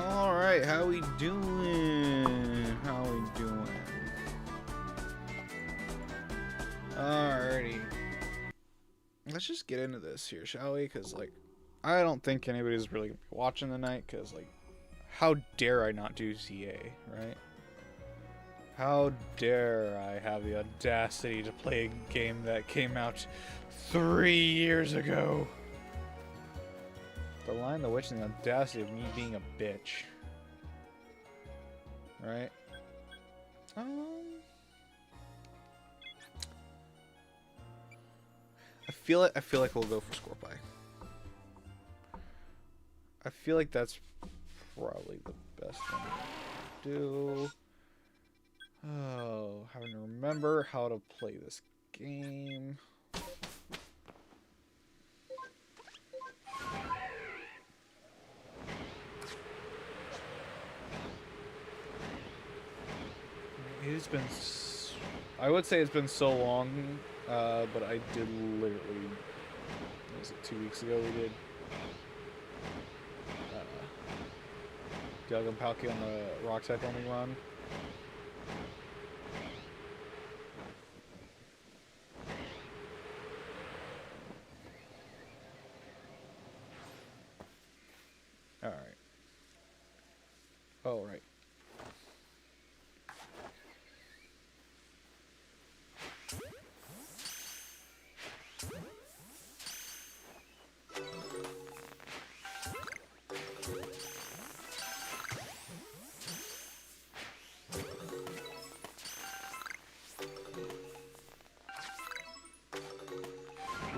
Alright, how we doing? How we doing? Alrighty. Let's just get into this here, shall we? Because, like, I don't think anybody's really gonna be watching tonight, because, like, how dare I not do ZA, right? How dare I have the audacity to play a game that came out 3 years ago? The Lion, the Witch, and the audacity of me being a bitch. Right? I feel like we'll go for Score Pie. I feel like that's probably the best thing to do. Oh, having to remember how to play this game. It's been, I would say it's been so long, but I did literally, what was it, 2 weeks ago we did Doug and Palki on the rock type only run. Alright. Oh, right.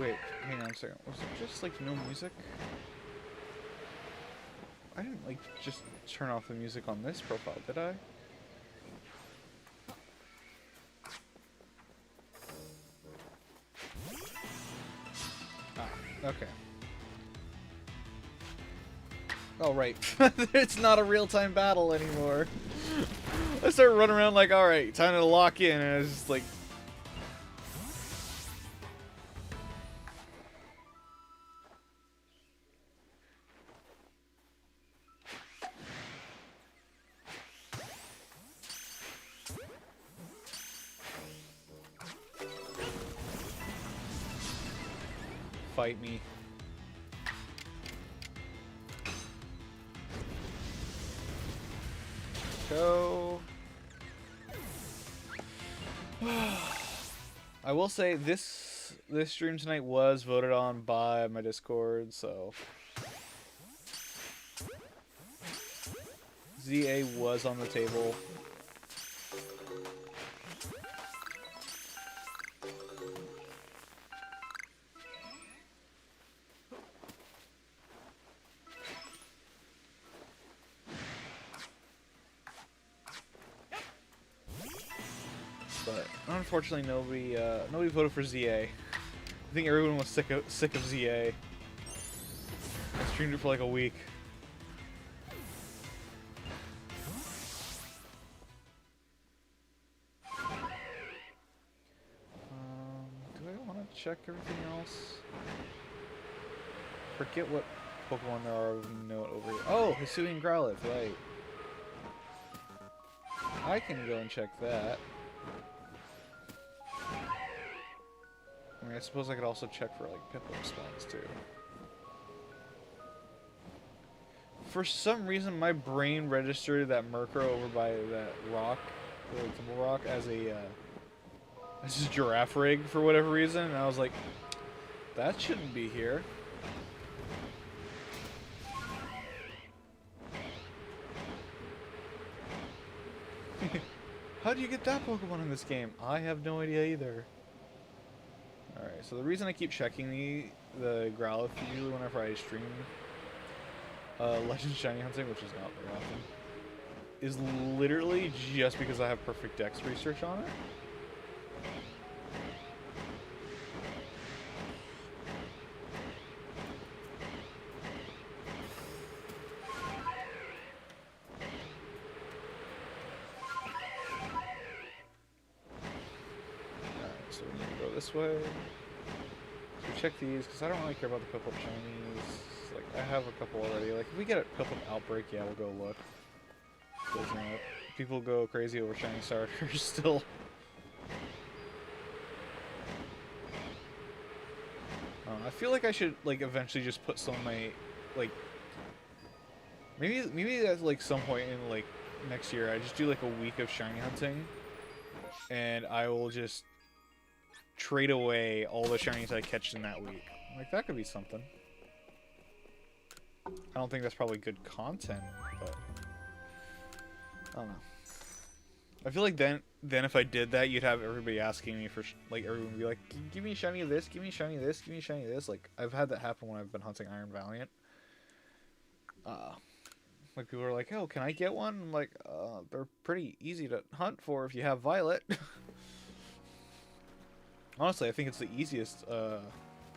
Wait, hang on a second. Was it just like no music? I didn't like just turn off the music on this profile, did I? Ah, okay. Oh, right. It's not a real-time battle anymore. I started running around like, alright, time to lock in, and I was just like... Fight me. Go. I will say this stream tonight was voted on by my Discord, so ZA was on the table. But unfortunately, nobody voted for ZA. I think everyone was sick of ZA. I streamed it for like a week. Do I want to check everything else? Forget what Pokemon there are of note over here. Oh, Hisui and Growlithe, right. I can go and check that. I mean, I suppose I could also check for, like, Piplup spawns, too. For some reason, my brain registered that Murkrow over by that rock, the Temple Rock, as a giraffe rig for whatever reason, and I was like, that shouldn't be here. How do you get that Pokemon in this game? I have no idea either. Alright, so the reason I keep checking the Growlithe usually whenever I stream Legend Shiny Hunting, which is not very often, is literally just because I have perfect Dex research on it. So we need to go this way. So we check these, because I don't really care about the Piplup Shinies, like, I have a couple already. Like, if we get a couple of Outbreak, yeah, we'll go look. Because, you know, people go crazy over shiny starters still. I feel like I should, like, eventually just put some of my, like, maybe at, like, some point in, like, next year, I just do, like, a week of shiny hunting. And I will just trade away all the shinies I catch in that week. Like, that could be something. I don't think that's probably good content, but I don't know. I feel like then if I did that, you'd have everybody asking me for like everyone would be like, give me a shiny of this, give me a shiny of this, give me a shiny of this. Like I've had that happen when I've been hunting Iron Valiant. Like people are like, oh, can I get one? I'm like, they're pretty easy to hunt for if you have Violet. Honestly, I think it's the easiest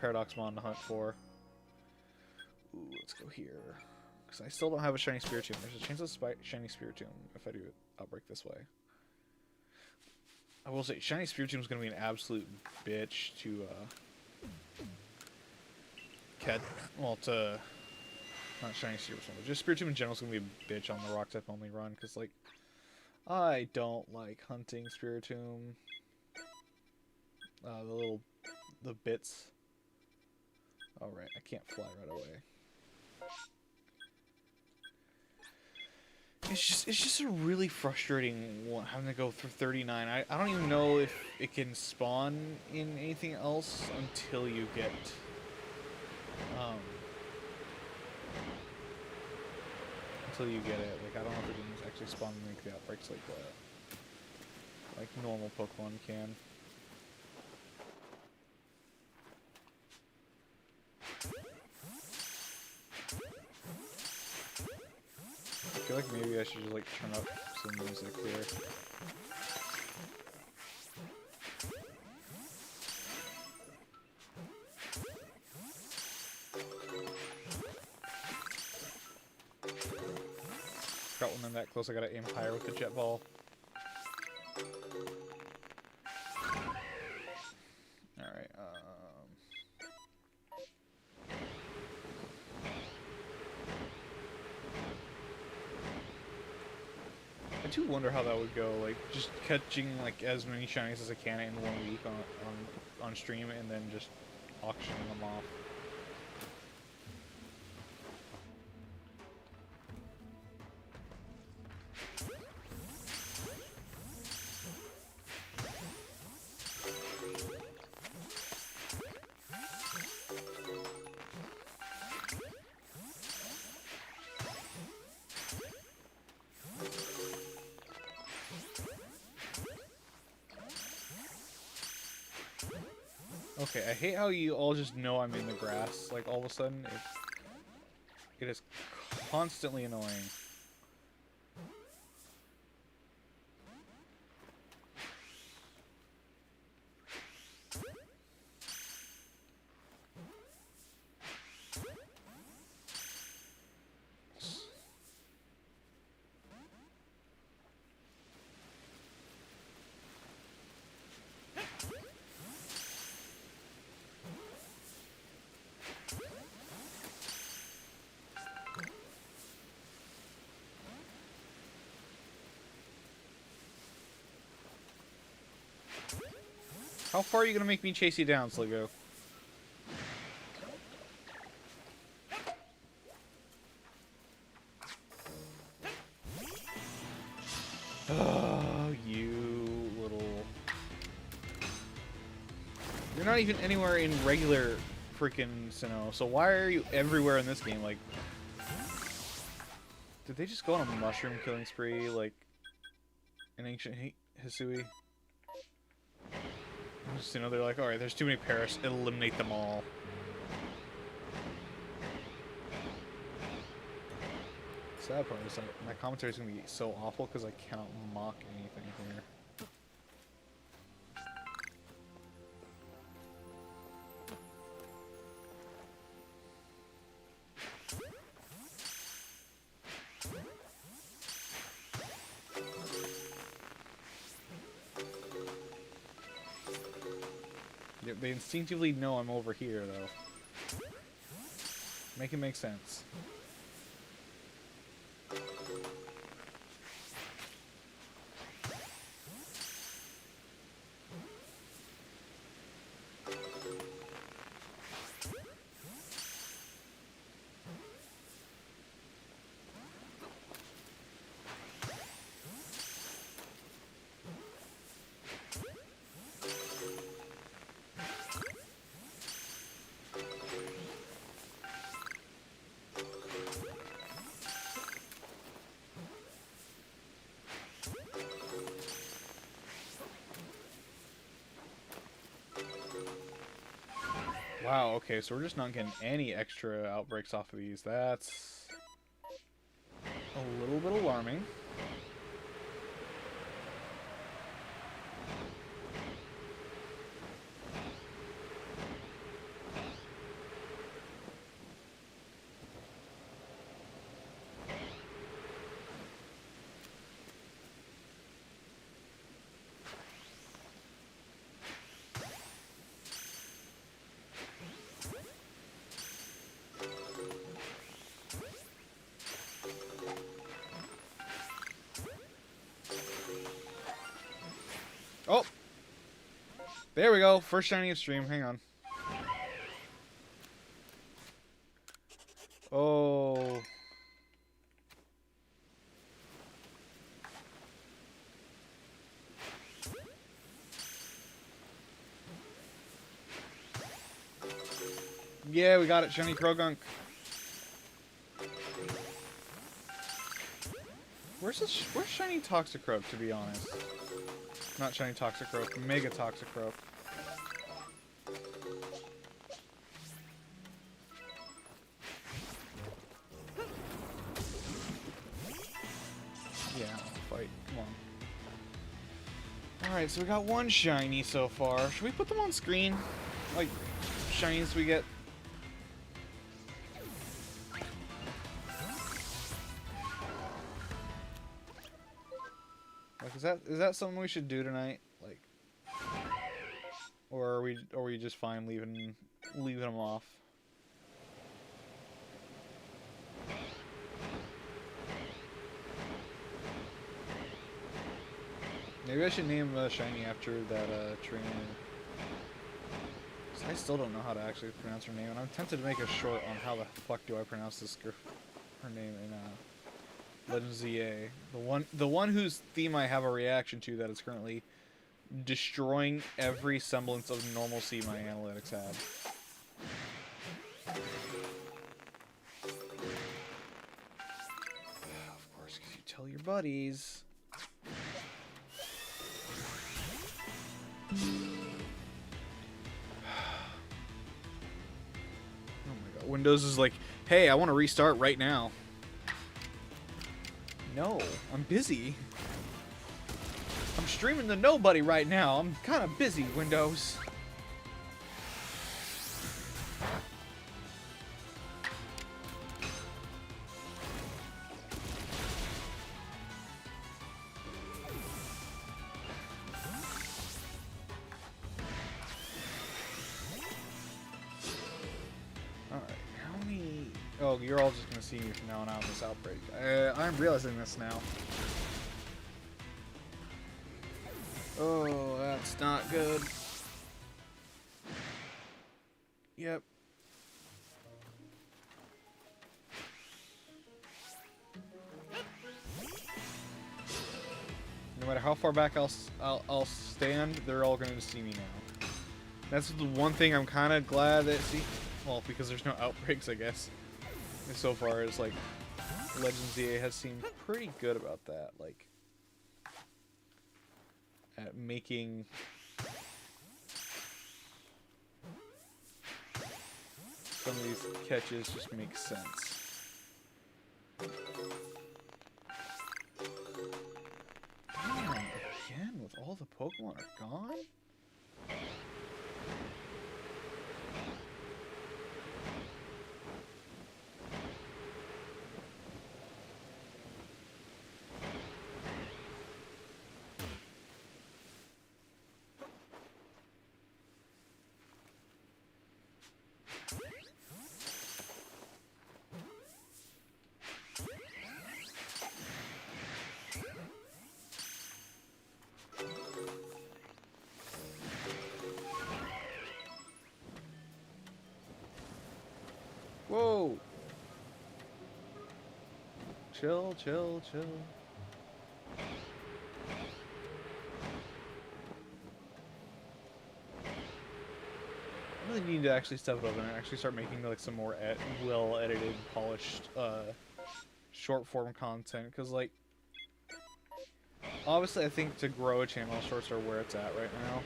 Paradox Mon to hunt for. Ooh, let's go here. Because I still don't have a shiny Spiritomb. There's a chance of shiny Spiritomb if I do Outbreak this way. I will say, shiny Spiritomb is going to be an absolute bitch to catch. Well, to not shiny Spiritomb, but just Spiritomb in general is going to be a bitch on the rock type only run. Because like, I don't like hunting Spiritomb. The bits. All right, I can't fly right away. It's just a really frustrating one, having to go through 39. I don't even know if it can spawn in anything else until you get it. Like I don't know if it can actually spawn in like the outbreaks like normal Pokemon can. I feel like maybe I should just like turn up some music here. Got one in that close, I gotta aim higher with the jet ball. Alright, I do wonder how that would go, like, just catching, like, as many shinies as I can in 1 week on stream, and then just auctioning them off. Okay, I hate how you all just know I'm in the grass, like, all of a sudden. It is constantly annoying. How far are you gonna make me chase you down, Sligo? Oh, you little... You're not even anywhere in regular freaking Sinnoh, so why are you everywhere in this game? Like, did they just go on a mushroom killing spree, like, an ancient Hisui? Just, you know, they're like, alright, there's too many Paris, eliminate them all. Sad part is like, my commentary is going to be so awful because I cannot mock anything here. They instinctively know I'm over here, though. Make it make sense. Wow, okay, so we're just not getting any extra outbreaks off of these. That's a little bit alarming. Oh! There we go. First shiny of stream. Hang on. Oh. Yeah, we got it. Shiny Krogunk. Where's Shiny Toxicroak, to be honest? Not Shiny Toxicroak. Mega Toxicroak. Yeah, fight. Come on. Alright, so we got one shiny so far. Should we put them on screen? Like, shinies we get. Like, is that something we should do tonight? Like, or are we just fine leaving them off? Maybe I should name shiny after that trainer. I still don't know how to actually pronounce her name, and I'm tempted to make a short on how the fuck do I pronounce this girl, her name in Legend of ZA. The one whose theme I have a reaction to that is currently destroying every semblance of normalcy my analytics have. Of course, because you tell your buddies. Windows is like, hey, I want to restart right now. No, I'm busy. I'm streaming to nobody right now. I'm kind of busy, Windows. Oh, you're all just gonna see me from now on out in this outbreak. I'm realizing this now. Oh, that's not good. Yep. No matter how far back I'll stand, they're all gonna see me now. That's the one thing I'm kind of glad that well, because there's no outbreaks, I guess. So far as like Legend ZA has seemed pretty good about that, like at making some of these catches just make sense. Damn, again with all the Pokemon are gone? Chill, chill, chill. I really need to actually step it up and actually start making like some more well-edited, polished, short-form content. Because like, obviously, I think to grow a channel, shorts are where it's at right now.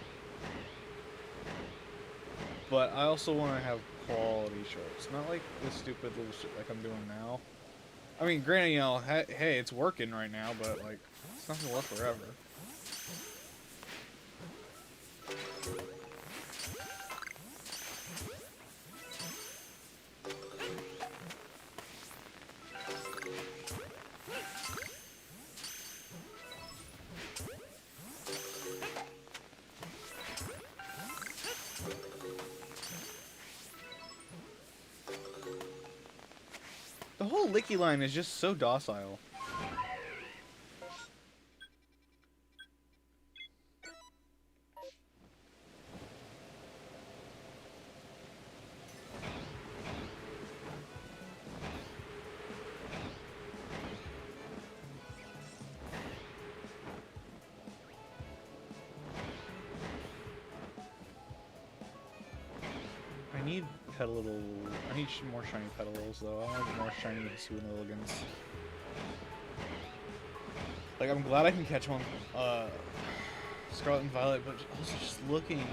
But I also want to have quality shorts, not like this stupid little shit like I'm doing now. I mean, granted, you know, hey, it's working right now, but like, it's not gonna last forever. The whole Licky line is just so docile. I need I need more shiny Petals though. I want more shiny Hisui and Lilligans. Like, I'm glad I can catch one, Scarlet and Violet, but also just looking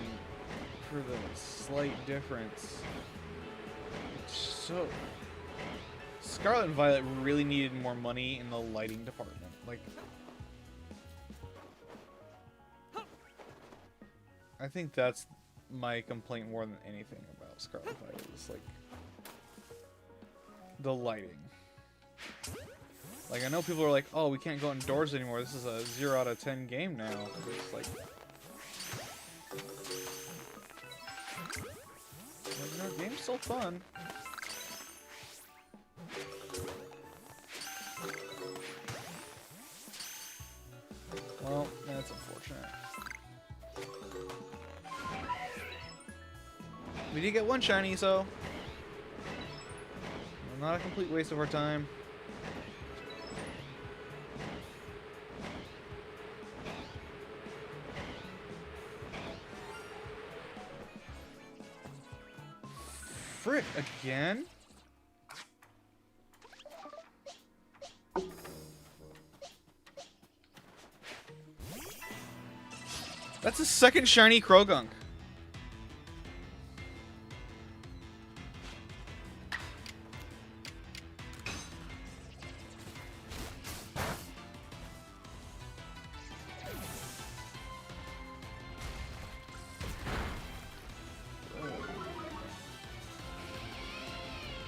for the slight difference. It's so... Scarlet and Violet really needed more money in the lighting department. Like, I think that's my complaint more than anything about Scarlet and Violet. Is like the lighting. Like, I know people are like, oh, we can't go indoors anymore. This is a 0 out of 10 game now. It's like, you know, game's still fun. Well, that's unfortunate. We did get one shiny, so not a complete waste of our time. Frick, again? That's a second shiny Krogunk.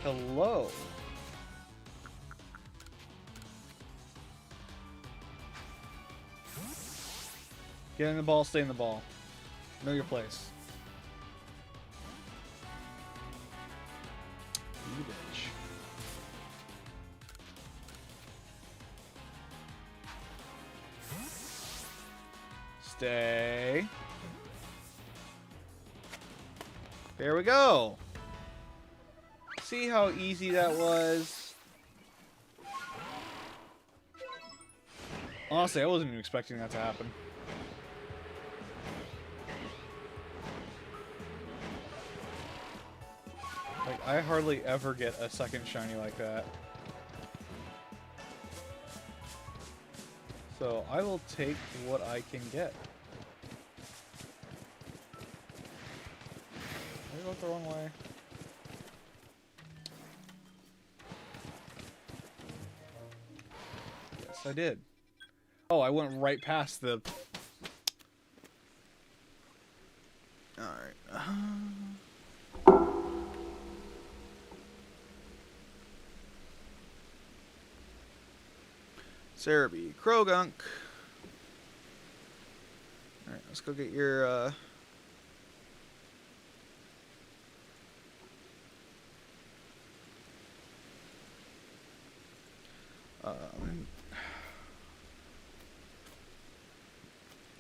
Hello. Get in the ball, stay in the ball. Know your place. You bitch. Stay. There we go. See how easy that was? Honestly, I wasn't even expecting that to happen. Like, I hardly ever get a second shiny like that. So, I will take what I can get. Did I go the wrong way? Yes, I did. Oh, I went right past the... Alright. Cerebi, Krogunk. Alright, let's go get your,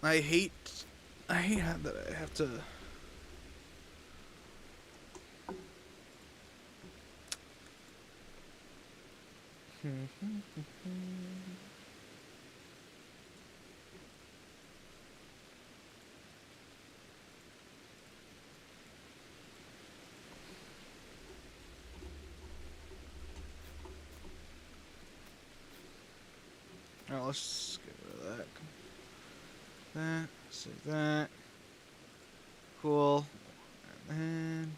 I hate that I have to... Alright, let's get rid of that. That, save that. Cool. And then...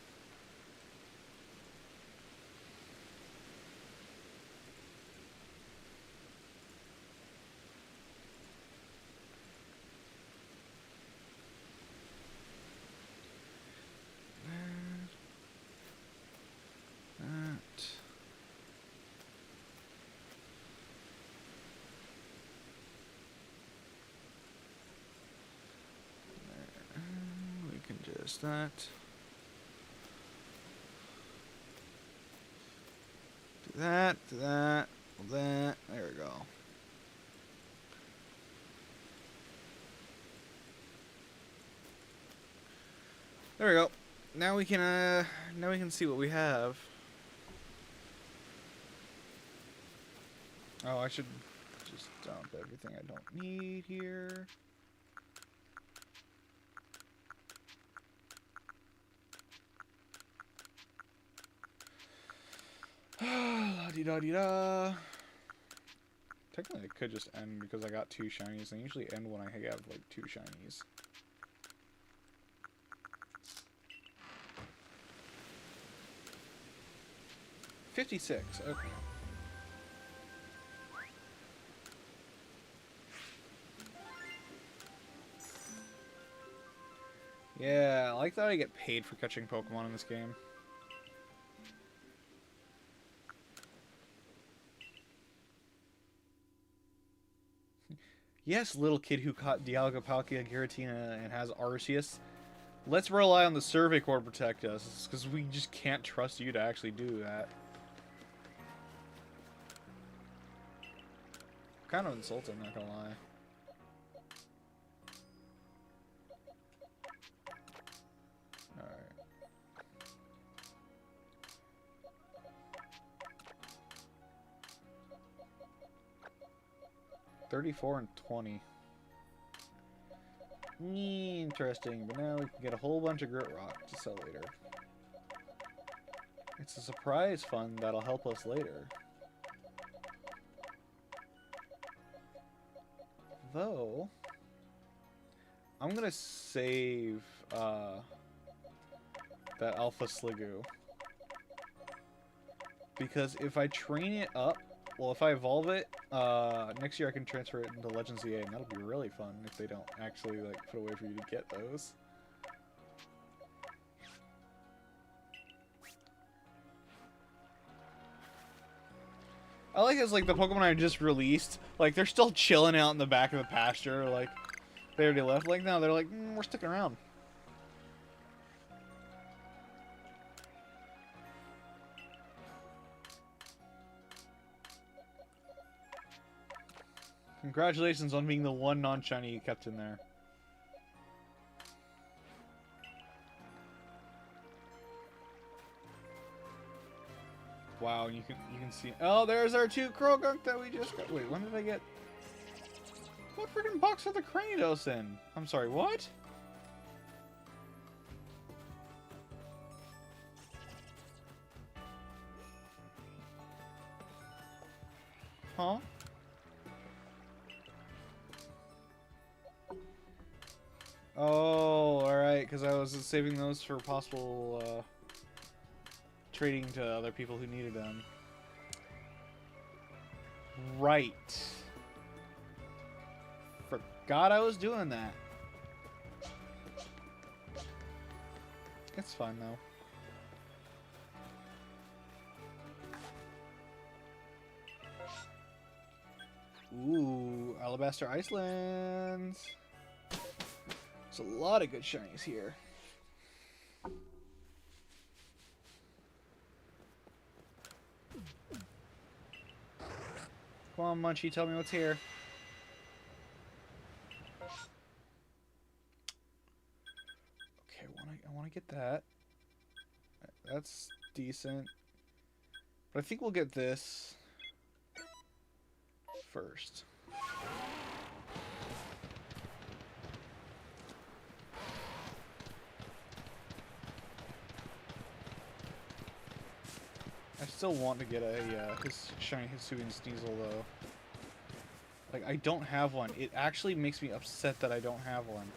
that. We can just that. Do that, do that, that. There we go. There we go. Now we can see what we have. Oh, I should just dump everything I don't need here. La-di-da-di-da. Technically, it could just end because I got 2 shinies. I usually end when I have, like, 2 shinies. $56. Okay. Yeah, I like that I get paid for catching Pokemon in this game. Yes, little kid who caught Dialga, Palkia, Giratina, and has Arceus. Let's rely on the Survey Corps to protect us, because we just can't trust you to actually do that. Kind of insulting, not gonna lie. Alright. $34 and $20. Interesting, but now we can get a whole bunch of Grit Rock to sell later. It's a surprise fund that'll help us later. Though, I'm gonna save that Alpha Sliggoo. Because if I train it up, well, if I evolve it, next year I can transfer it into Legends EA, and that'll be really fun if they don't actually, like, put a way for you to get those. I like it's like the Pokemon I just released, like, they're still chilling out in the back of the pasture, like, they already left. Like, no, they're like, we're sticking around. Congratulations on being the one non-shiny you kept in there. Wow, you can see. Oh, there's our 2 Krogunk that we just got. Wait, when did I get? What freaking box are the Cranidos in? I'm sorry, what? Huh? Oh, alright, because I was saving those for possible trading to other people who needed them. Right. Forgot I was doing that. It's fine, though. Ooh, Alabaster Icelands. There's a lot of good shinies here. Come on, Munchie, tell me what's here. Okay, I want to get that. That's decent. But I think we'll get this. first. I still want to get a shiny Hisui and Sneasel though. Like, I don't have one. It actually makes me upset that I don't have one.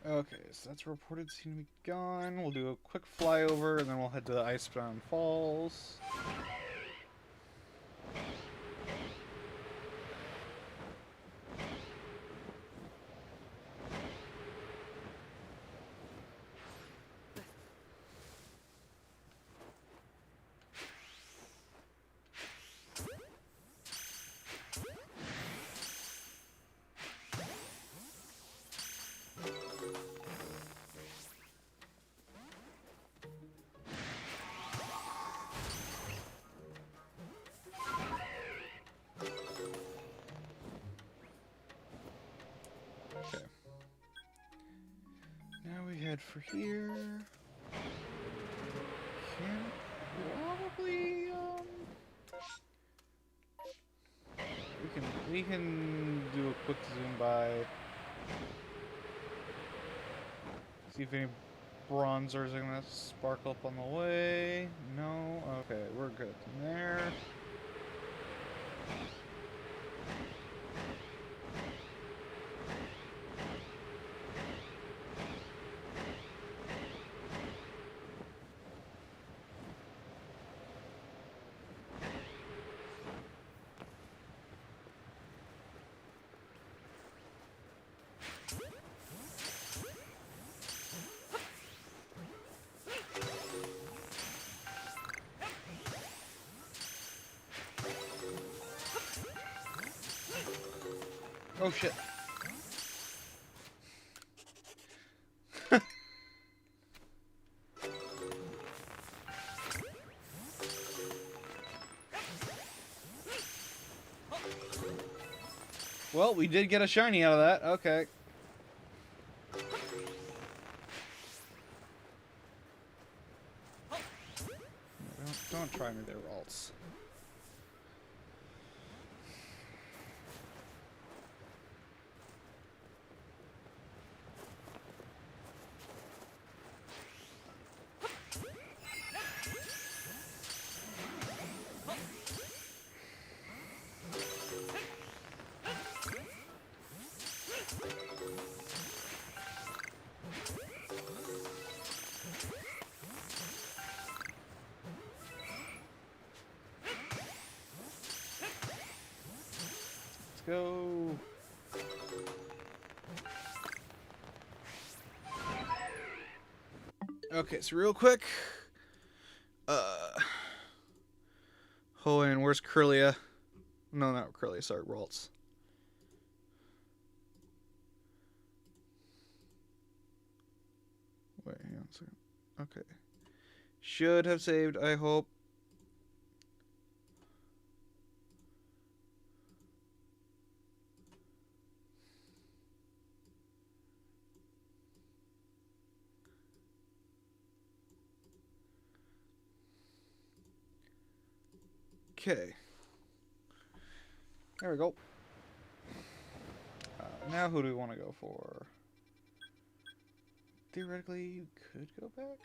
Okay, so that's reported seem to be gone. We'll do a quick flyover, and then we'll head to the Icebound Falls. Okay. Now we head for here. Can probably we can do a quick zoom by. See if any bronzers are gonna sparkle up on the way. No? Okay, we're good from there. Oh shit. Well, we did get a shiny out of that. Okay. Don't try me there, Ralts. Go. Okay, so real quick. Oh, and where's Curlia? No, not Curlia, sorry, Ralts. Wait, hang on a second. Okay. Should have saved, I hope. Okay. There we go. Now who do we want to go for? Theoretically, you could go back.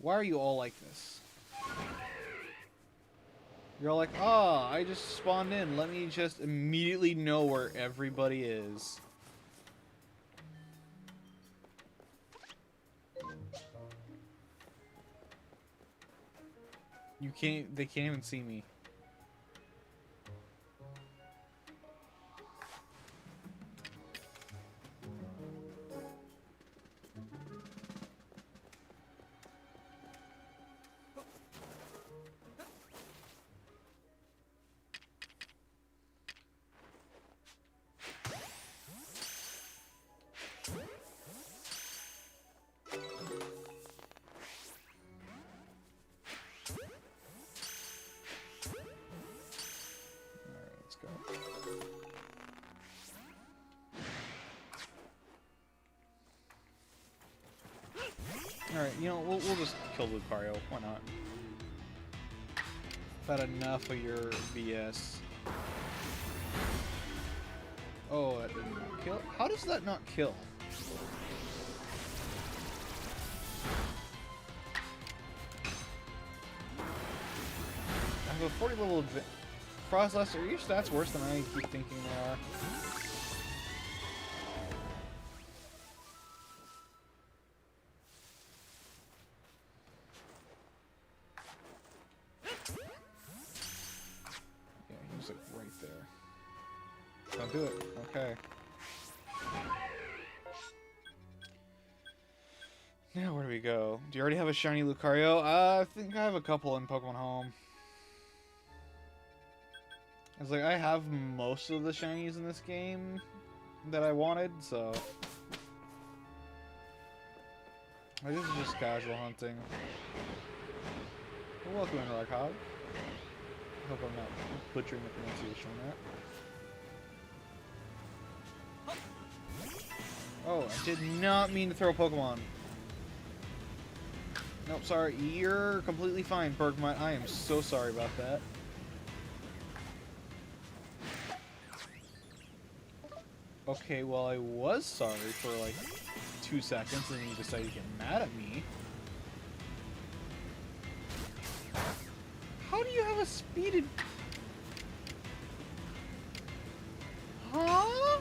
Why are you all like this? You're all like, ah, I just spawned in. Let me just immediately know where everybody is. You can't, they can't even see me. Alright, you know, we'll just kill Lucario. Why not? I've had enough of your BS. Oh, that did not kill? How does that not kill? I have a 40 level Frostlass. Are your stats worse than I keep thinking they are? Don't do it. Okay. Now where do we go? Do you already have a shiny Lucario? I think I have a couple in Pokemon Home. I was like, I have most of the shinies in this game that I wanted, so... This is just casual hunting. Well, welcome in, Rockhog. Hope I'm not butchering the pronunciation on that. Oh, I did not mean to throw a Pokemon. Nope, sorry. You're completely fine, Bergmite. I am so sorry about that. Okay, well, I was sorry for like 2 seconds, and then you decided to get mad at me. How do you have a speeded... Huh?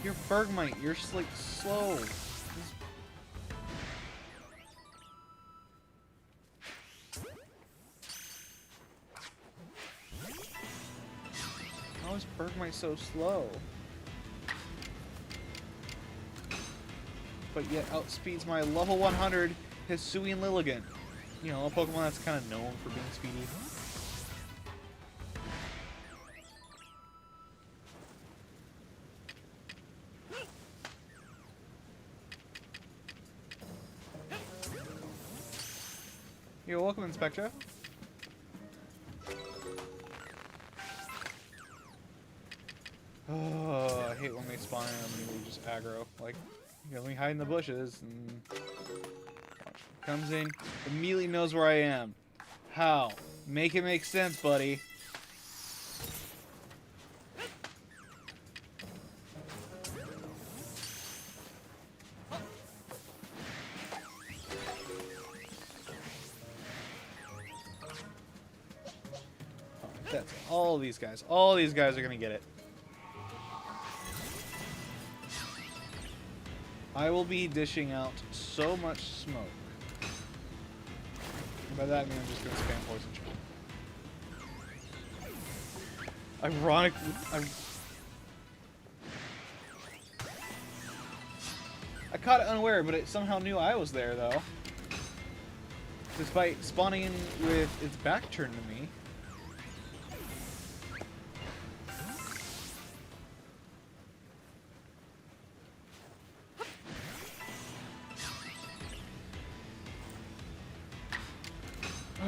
You're Bergmite. You're just like slow. How is Bergmite so slow? But yet outspeeds my level 100 Hisui and Lilligant. You know, a Pokemon that's kind of known for being speedy. Yo, welcome in, Spectra. Oh, I hate when they spawn in and immediately just aggro. Like, let me hide in the bushes, and comes in, immediately knows where I am. How? Make it make sense, buddy. That's all these guys. All these guys are gonna get it. I will be dishing out so much smoke. And by that I mean I'm just gonna spam poison shot. Ironically, I caught it unaware, but it somehow knew I was there, though. Despite spawning in with its back turned to me.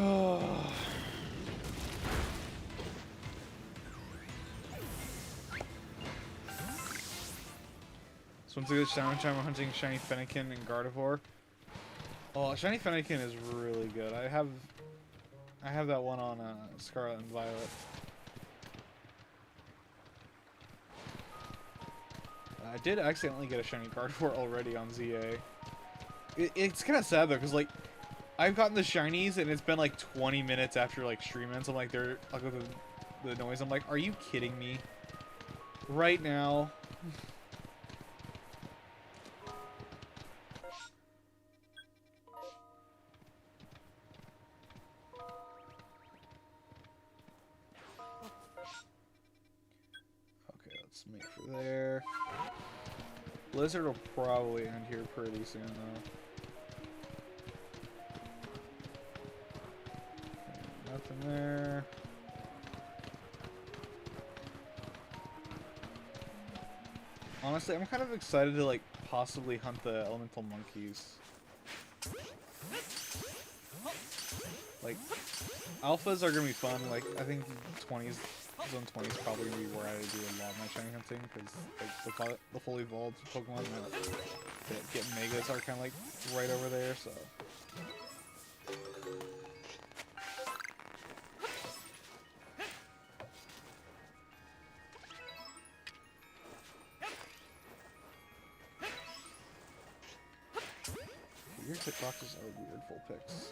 Oh. So once a good challenge, I'm hunting Shiny Fennekin and Gardevoir. Oh, Shiny Fennekin is really good. I have that one on Scarlet and Violet. I did accidentally get a shiny card for it already on ZA. It's kind of sad though, because like I've gotten the shinies and it's been like 20 minutes after like stream ends. I'm like, they're like the noise. I'm like, are you kidding me? Right now. Okay, let's make for there. Blizzard will probably end here pretty soon though. Okay, nothing there. Honestly, I'm kind of excited to like possibly hunt the elemental monkeys. Like, alphas are gonna be fun. Like, I think 20s, zone 20 is probably gonna be where I do a lot of my shiny hunting, because like the fully evolved Pokemon that get megas are kind of like right over there. So. Your hitboxes are weird full picks.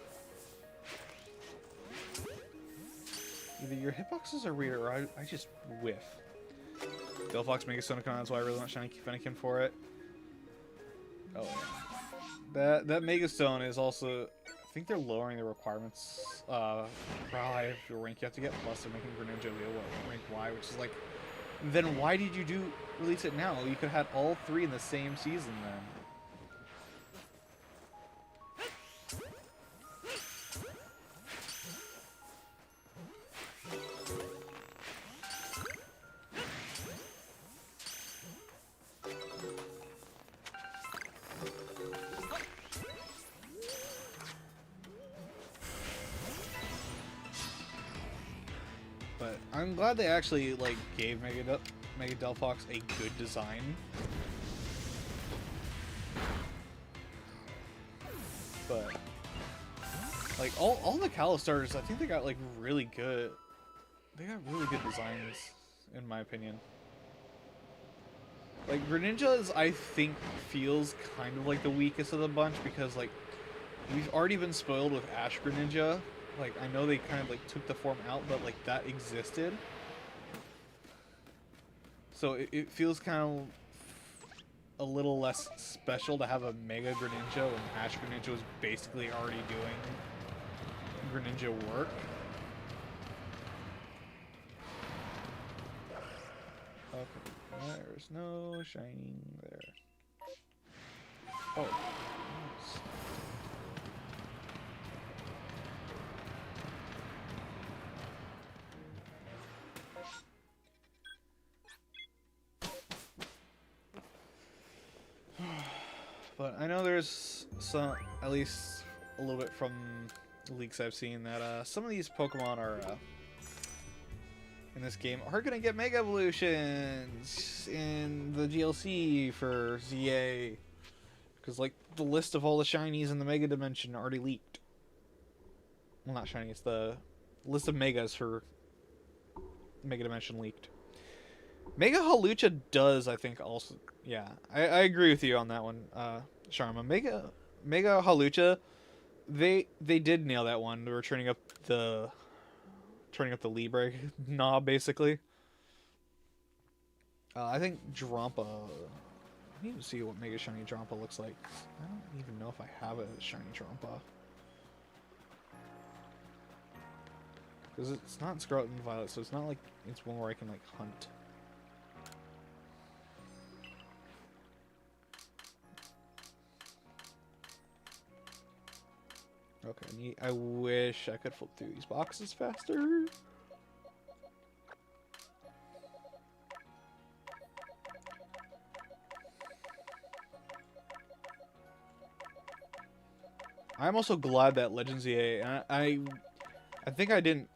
Either your hitboxes are weird or I just whiff. Delphox Megastonicon, that's why I really want Shiny Fennekin for it. Oh yeah. That Megastone is also, I think they're lowering the requirements for how high of your rank you have to get, plus they're making Greninja rank Y, which is like, then why did you release it now? You could have had all three in the same season then. But I'm glad they actually like gave Mega Delphox a good design. But like all the Kalos starters, I think they got like really good. They got really good designs, in my opinion. Like Greninja's, I think feels kind of like the weakest of the bunch because like we've already been spoiled with Ash Greninja. Like, I know they kind of, like, took the form out, but, like, that existed. So it feels kind of a little less special to have a Mega Greninja when Ash Greninja was basically already doing Greninja work. Okay, there's no shining there. Oh, nice. But I know there's some, at least a little bit from the leaks I've seen, that some of these Pokemon are in this game are gonna get Mega Evolutions in the DLC for ZA, because like the list of all the shinies in the Mega Dimension already leaked. Well, not shiny, it's the list of Megas for Mega Dimension leaked. Mega Halucha does, I think, also. Yeah, I agree with you on that one, Sharma. Mega Halucha, they did nail that one. They were turning up the Libre knob, basically. I think Drampa. I need to see what Mega Shiny Drampa looks like. I don't even know if I have a Shiny Drampa. Because it's not Scarlet and Violet, so it's not like it's one where I can like hunt. Okay, I wish I could flip through these boxes faster. I'm also glad that Legends EA, and I think I didn't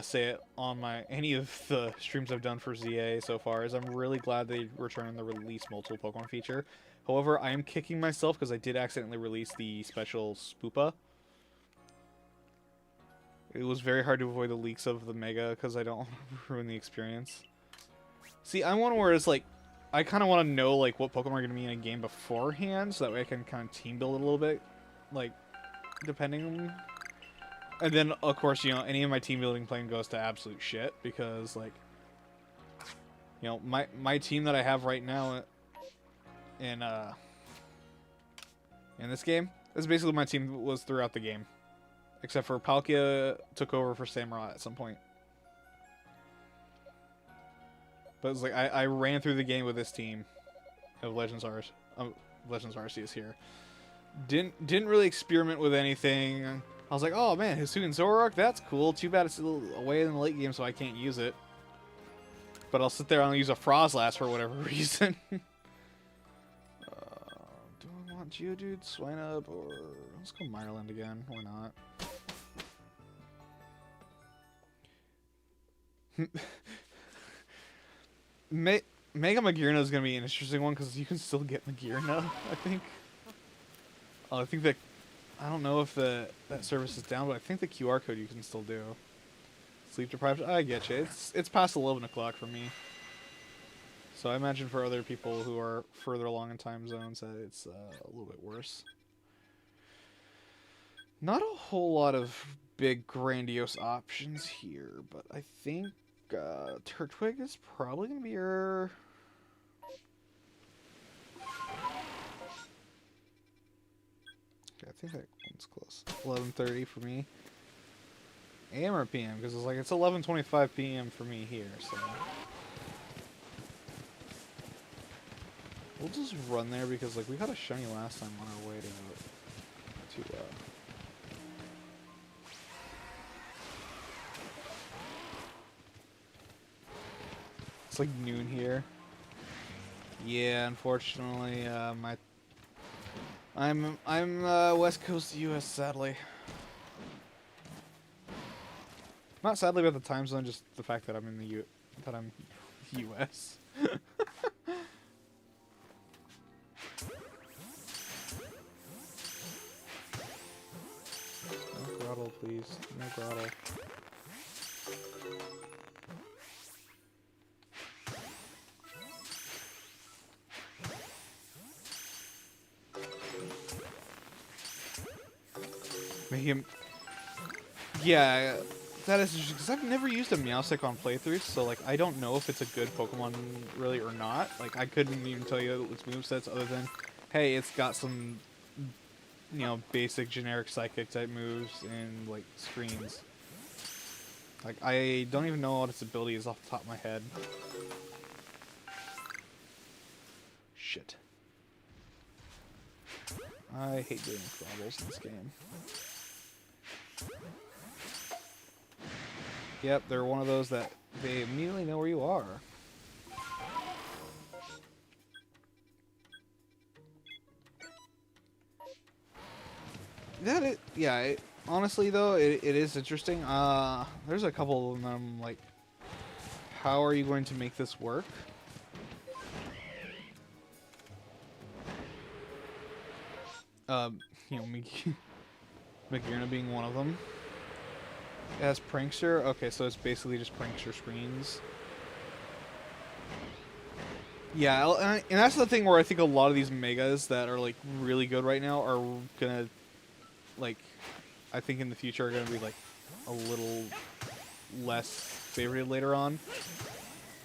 say it on any of the streams I've done for ZA so far, is I'm really glad they returned the release multiple Pokemon feature. However, I am kicking myself because I did accidentally release the special Spoopa. It was very hard to avoid the leaks of the Mega because I don't want to ruin the experience. See, I'm one where it's like, I kind of want to know like what Pokemon are going to be in a game beforehand, so that way I can kind of team build a little bit, like depending. And then of course, you know, any of my team building plan goes to absolute shit because like, you know, my team that I have right now in this game is basically my team was throughout the game, except for Palkia took over for Samurott at some point. But it's like I ran through the game with this team of Legends Arceus here. Didn't really experiment with anything. I was like, oh man, Hisui and Zoroark, that's cool. Too bad it's a little away in the late game, so I can't use it. But I'll sit there and use a Frozlast for whatever reason. Do I want Geodude, Swinub, or let's go Mireland again? Why not? Mega Magearna is going to be an interesting one because you can still get Magearna, I think. Oh, I think that... I don't know if that service is down, but I think the QR code you can still do. Sleep deprived? I get you. It's past 11 o'clock for me. So I imagine for other people who are further along in time zones that it's a little bit worse. Not a whole lot of big grandiose options here, but I think Turtwig is probably going to be your... Okay, I think that one's close. 11:30 for me. AM or PM? Because it's like it's 11:25 PM for me here, so... We'll just run there because like we got a shiny last time on our way to It's like noon here. Yeah, unfortunately, I'm West Coast US, sadly. Not sadly about the time zone, just the fact that I'm in the I'm US. No grottle, please. No grottle. Yeah, that is interesting, because I've never used a Meowstic on playthroughs, so like I don't know if it's a good Pokemon really or not. Like I couldn't even tell you its movesets other than, hey, it's got some, you know, basic generic Psychic type moves and like screens. Like I don't even know what its ability is off the top of my head. Shit. I hate doing troubles in this game. Yep, they're one of those that they immediately know where you are. Honestly though, it is interesting. There's a couple of them like, how are you going to make this work? You know, Magearna being one of them. It has Prankster. Okay, so it's basically just Prankster screens. Yeah, and that's the thing where I think a lot of these megas that are like really good right now are gonna, like, I think in the future are gonna be like a little less favorited later on.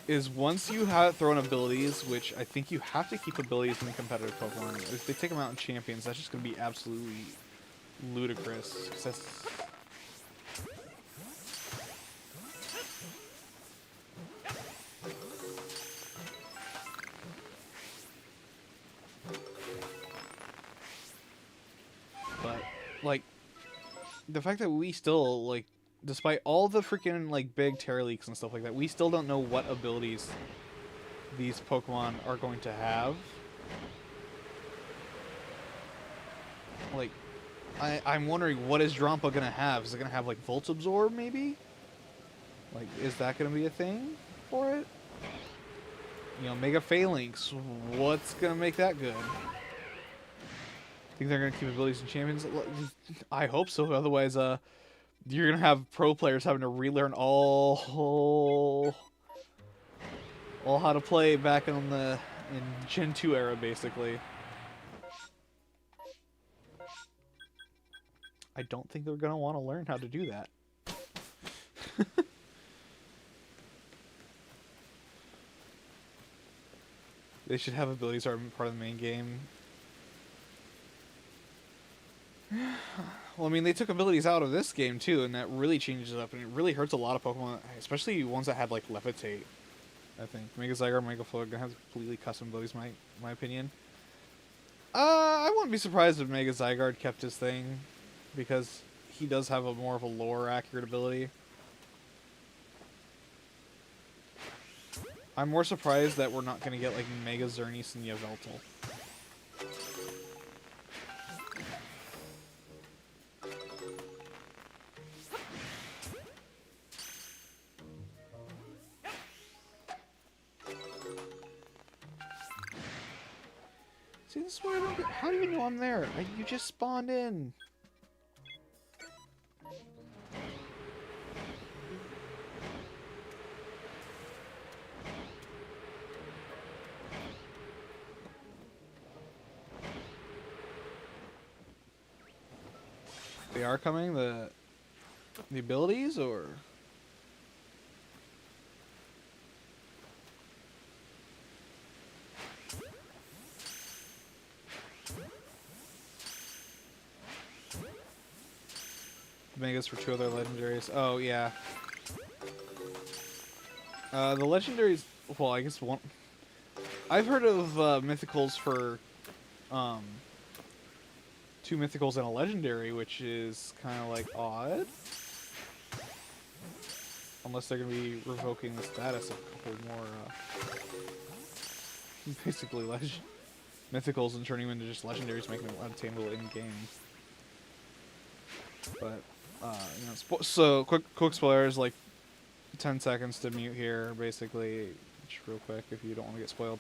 Is once you have thrown abilities, which I think you have to keep abilities in competitive Pokemon. If they take them out in Champions, that's just gonna be absolutely ludicrous. 'Cause that's... But like the fact that we still like, despite all the freaking like big Terra leaks and stuff like that, we still don't know what abilities these Pokemon are going to have. Like, I'm wondering, what is Drampa gonna have? Is it gonna have like Volt Absorb maybe? Like, is that gonna be a thing for it? You know, Mega Phalanx, what's gonna make that good? Think they're gonna keep abilities in Champions? I hope so. Otherwise, you're gonna have pro players having to relearn all how to play back on the in Gen 2 era, basically. I don't think they're going to want to learn how to do that. They should have abilities that are part of the main game. Well, I mean, they took abilities out of this game, too, and that really changes it up, and it really hurts a lot of Pokemon, especially ones that had, like, Levitate, I think. Mega Zygarde, Mega Flow are going to have completely custom abilities, my opinion. I wouldn't be surprised if Mega Zygarde kept his thing, because he does have a more of a lore-accurate ability. I'm more surprised that we're not going to get, like, Mega Xerneas and Yveltal. See, this is why I don't get... How do you know I'm there? You just spawned in. They are coming, the abilities, or... Megas for 2 other legendaries. Oh, yeah. The legendaries... Well, I guess one... I've heard of mythicals for... 2 mythicals and a legendary, which is kind of, like, odd. Unless they're going to be revoking the status of a couple more... basically, mythicals and turning them into just legendaries, making them unattainable in-game. But... you know, so quick spoilers, like 10 seconds to mute here, basically, just real quick if you don't want to get spoiled.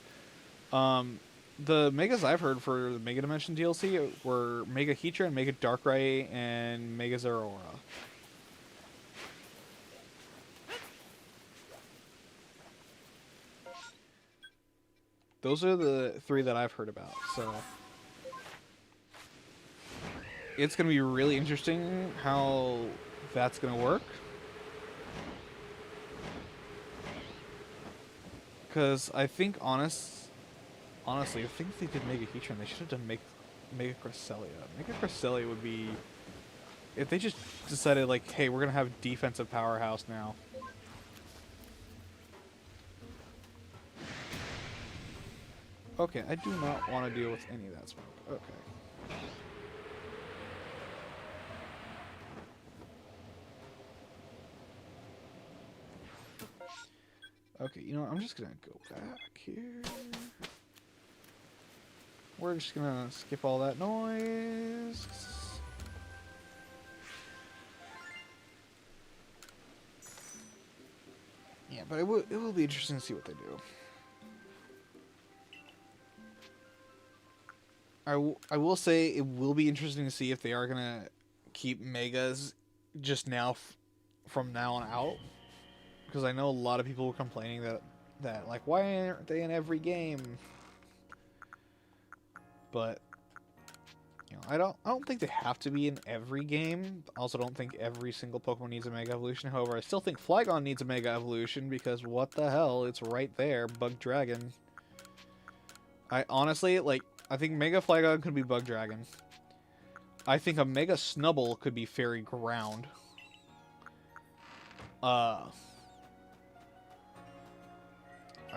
The Megas I've heard for the Mega Dimension DLC were Mega Heatran, Mega Darkrai, and Mega Zeraora. Those are the 3 that I've heard about, so... It's going to be really interesting how that's going to work. Because I think, honestly, I think if they did Mega Heatran, they should have done Mega Cresselia. Mega Cresselia would be... If they just decided, like, hey, we're going to have defensive powerhouse now. Okay, I do not want to deal with any of that smoke. Okay. Okay, you know what? I'm just gonna go back here. We're just gonna skip all that noise. Yeah, but it will be interesting to see what they do. I will say it will be interesting to see if they are gonna keep Megas just now from now on out. Because I know a lot of people were complaining that like, why aren't they in every game? But you know, I don't think they have to be in every game. I also don't think every single Pokemon needs a Mega Evolution. However, I still think Flygon needs a Mega Evolution because what the hell? It's right there, Bug Dragon. I honestly, like, I think Mega Flygon could be Bug Dragon. I think a Mega Snubbull could be Fairy Ground. I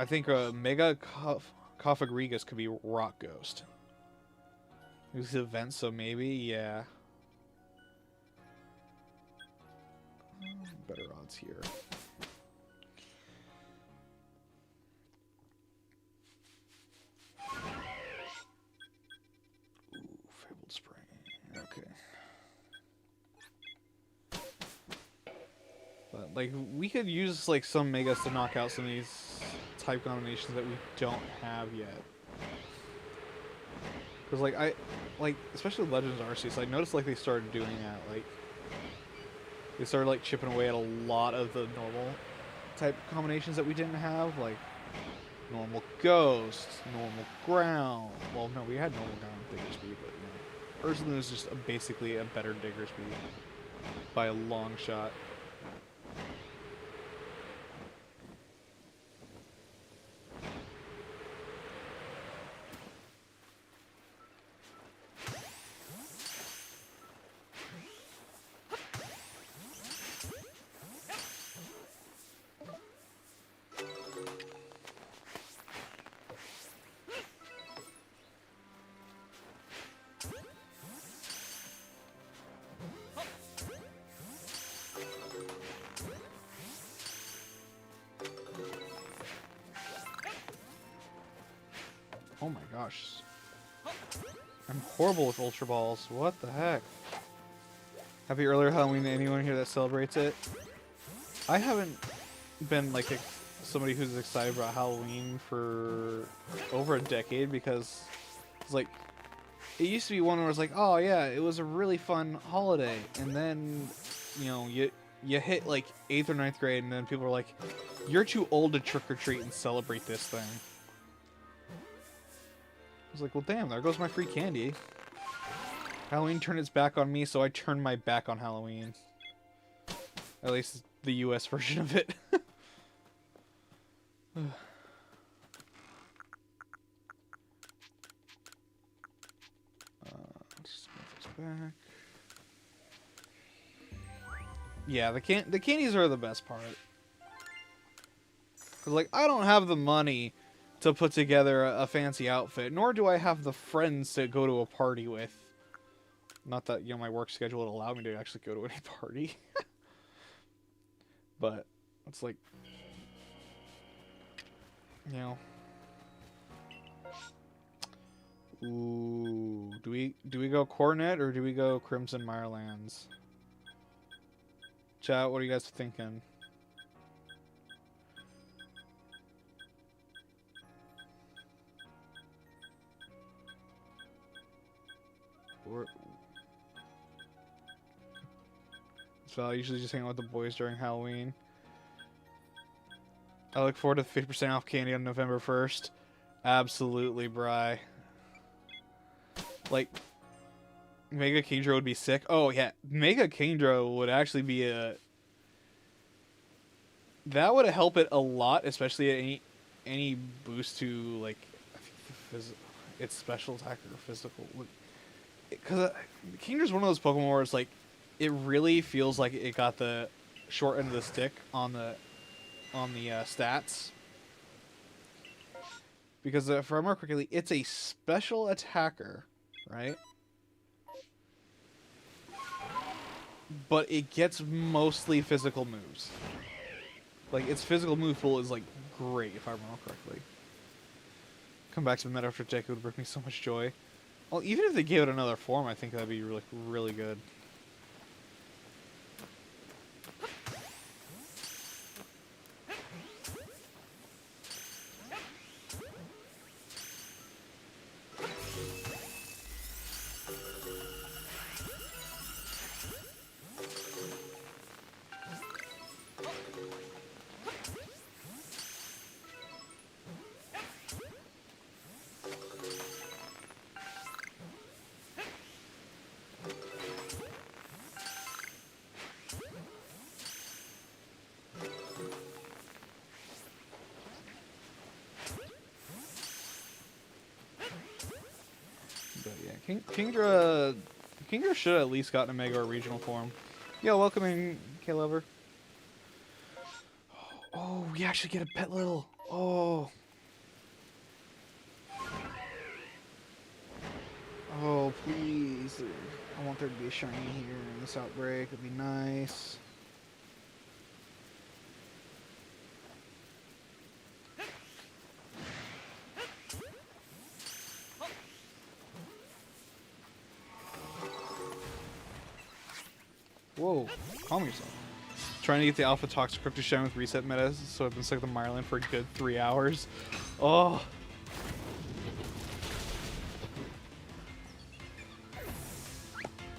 think a Mega Cofagrigus could be Rock Ghost. It's an event, so maybe, yeah. Better odds here. Ooh, Fabled Spring. Okay. But, like, we could use, like, some Megas to knock out some of these type combinations that we don't have yet. Because, like, especially with Legends of Arceus, I noticed, like, they started doing that. Like, they started, like, chipping away at a lot of the normal type combinations that we didn't have. Like, normal ghost, normal ground. Well, no, we had normal ground digger speed, but you know, Ursaluna is just basically a better digger speed by a long shot. Oh my gosh. I'm horrible with Ultra Balls. What the heck? Happy earlier Halloween to anyone here that celebrates it. I haven't been like somebody who's excited about Halloween for over a decade because it's like it used to be one where it's like, oh yeah, it was a really fun holiday, and then you know you hit like 8th or 9th grade, and then people are like, you're too old to trick or treat and celebrate this thing. I was like, well, damn, there goes my free candy. Halloween turned its back on me, so I turned my back on Halloween. At least the US version of it. Let's move this back. Yeah, the candies are the best part. 'Cause, like, I don't have the money to put together a fancy outfit, nor do I have the friends to go to a party with. Not that, you know, my work schedule would allow me to actually go to any party. But it's like, you know. Ooh, do we go Coronet or do we go Crimson Mirelands? Chat, what are you guys thinking? So I usually just hang out with the boys during Halloween. I look forward to 50% off candy on November 1st. Absolutely, Bri. Like, Mega Kingdra would be sick. Oh, yeah. Mega Kingdra would actually be a... That would help it a lot, especially at any boost to, like, I think its special attack or physical. Because Kingdra's one of those Pokemon where it's like, it really feels like it got the short end of the stick on the stats. Because if I remember correctly, it's a special attacker, right? But it gets mostly physical moves. Like, its physical move pool is, like, great, if I remember correctly. Come back to the meta after Deku would bring me so much joy. Well, even if they gave it another form, I think that'd be really, really good. But yeah, Kingdra should have at least gotten a Mega or regional form. Yo, welcome in, K-Lover. Oh, we actually get a pet little. Oh. Oh, please. I want there to be a shiny here in this outbreak. It'd be nice. Whoa, calm yourself. Trying to get the Alpha Toxic Crypto Shine with reset meta, so I've been stuck with Marlin for a good 3 hours. Oh.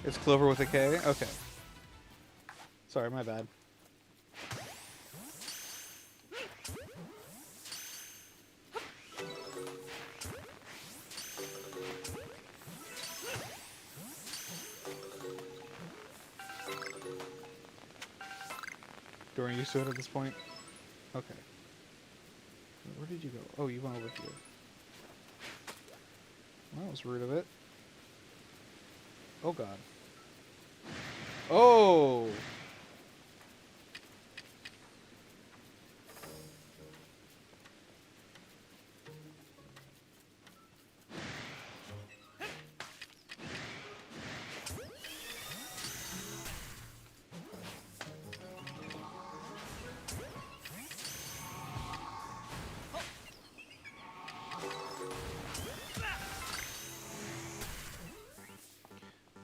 It's Clover with a K? Okay. Sorry, my bad. Are you used to it at this point? Okay. Where did you go? Oh, you went over here. Well, that was rude of it. Oh, God. Oh!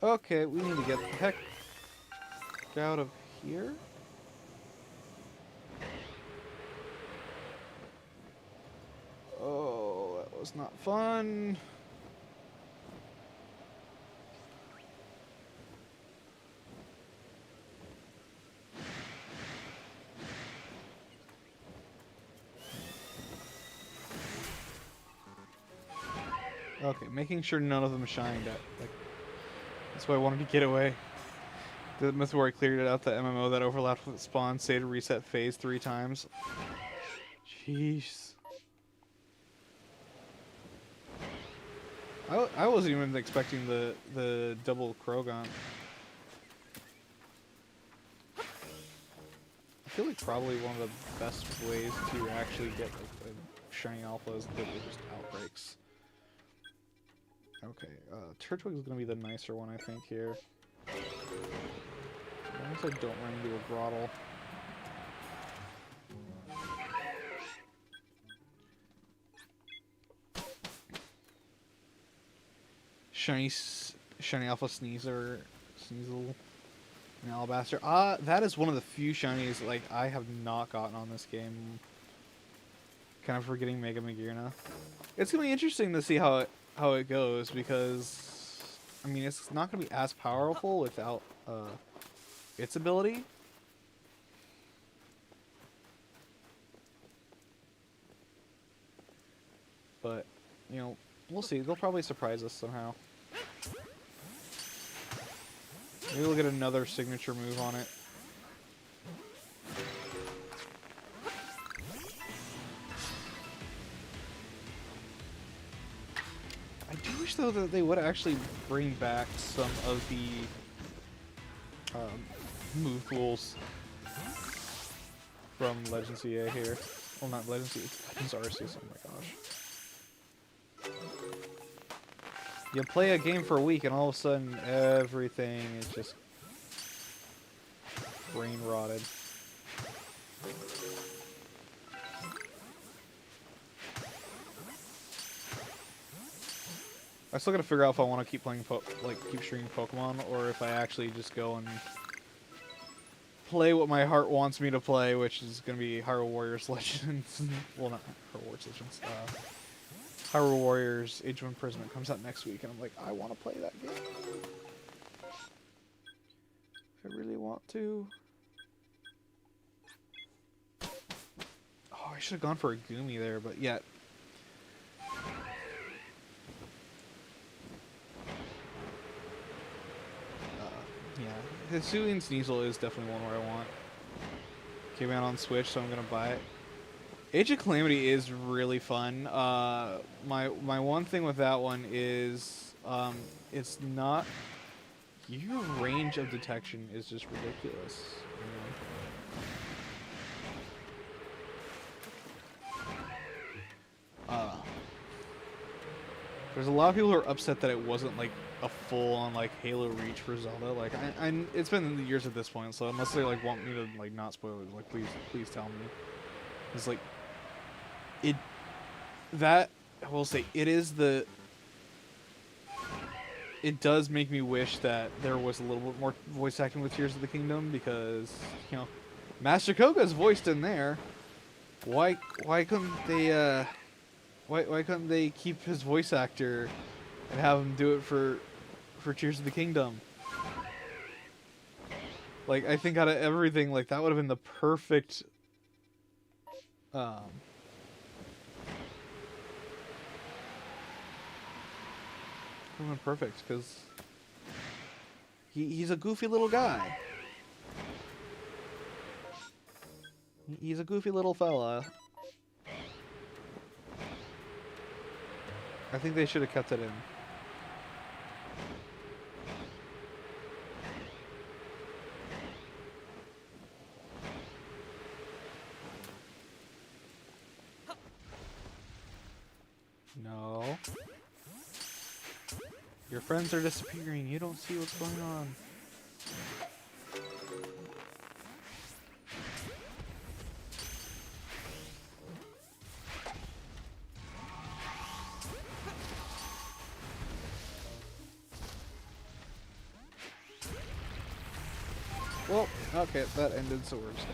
Okay, we need to get the heck out of here. Oh, that was not fun. Okay, making sure none of them shined at, like, that's why I wanted to get away. The myth where I cleared it out, the MMO that overlapped with spawn, say to reset phase 3 times. Jeez. I wasn't even expecting the double Krogan. I feel like probably one of the best ways to actually get like, a shiny alpha is literally just outbreaks. Okay, Turtwig is going to be the nicer one, I think, here. As long as I don't run into a Grottle. Shiny Alpha Sneasel, and Alabaster. That is one of the few shinies like I have not gotten on this game. Kind of forgetting Mega Magirna. It's gonna be interesting to see how it goes because I mean it's not gonna be as powerful without its ability. But you know, we'll see. They'll probably surprise us somehow. Maybe we'll get another signature move on it. I do wish, though, that they would actually bring back some of the move pools from Legends EA here. Well, not Legends EA, it's Legends Arceus, oh my gosh. You play a game for a week and all of a sudden everything is just brain rotted. I still gotta figure out if I want to keep playing, keep streaming Pokemon, or if I actually just go and play what my heart wants me to play, which is gonna be Hyrule Warriors Legends. Well, not Hyrule Warriors Legends. Hyrule Warriors Age of Imprisonment comes out next week, and I'm like, I want to play that game. I really want to. Oh, I should have gone for a Goomy there, but yet. Yeah, Hisui and Sneasel is definitely one where I want. Came out on Switch, so I'm gonna buy it. Age of Calamity is really fun. My one thing with that one is it's not. Your range of detection is just ridiculous. There's a lot of people who are upset that it wasn't like a full-on like Halo Reach for Zelda. Like, it's been years at this point, so unless they like want me to like not spoil it, like please tell me. It's like that I will say it is the. It does make me wish that there was a little bit more voice acting with Tears of the Kingdom because, you know, Master Koga's voiced in there. Why couldn't they why couldn't they keep his voice actor and have him do it for Tears of the Kingdom? Like, I think out of everything, like that would have been the perfect perfect, because he's a goofy little guy. He's a goofy little fella. I think they should have kept it in. No. Your friends are disappearing. You don't see what's going on. Well, okay, that ended, so we're just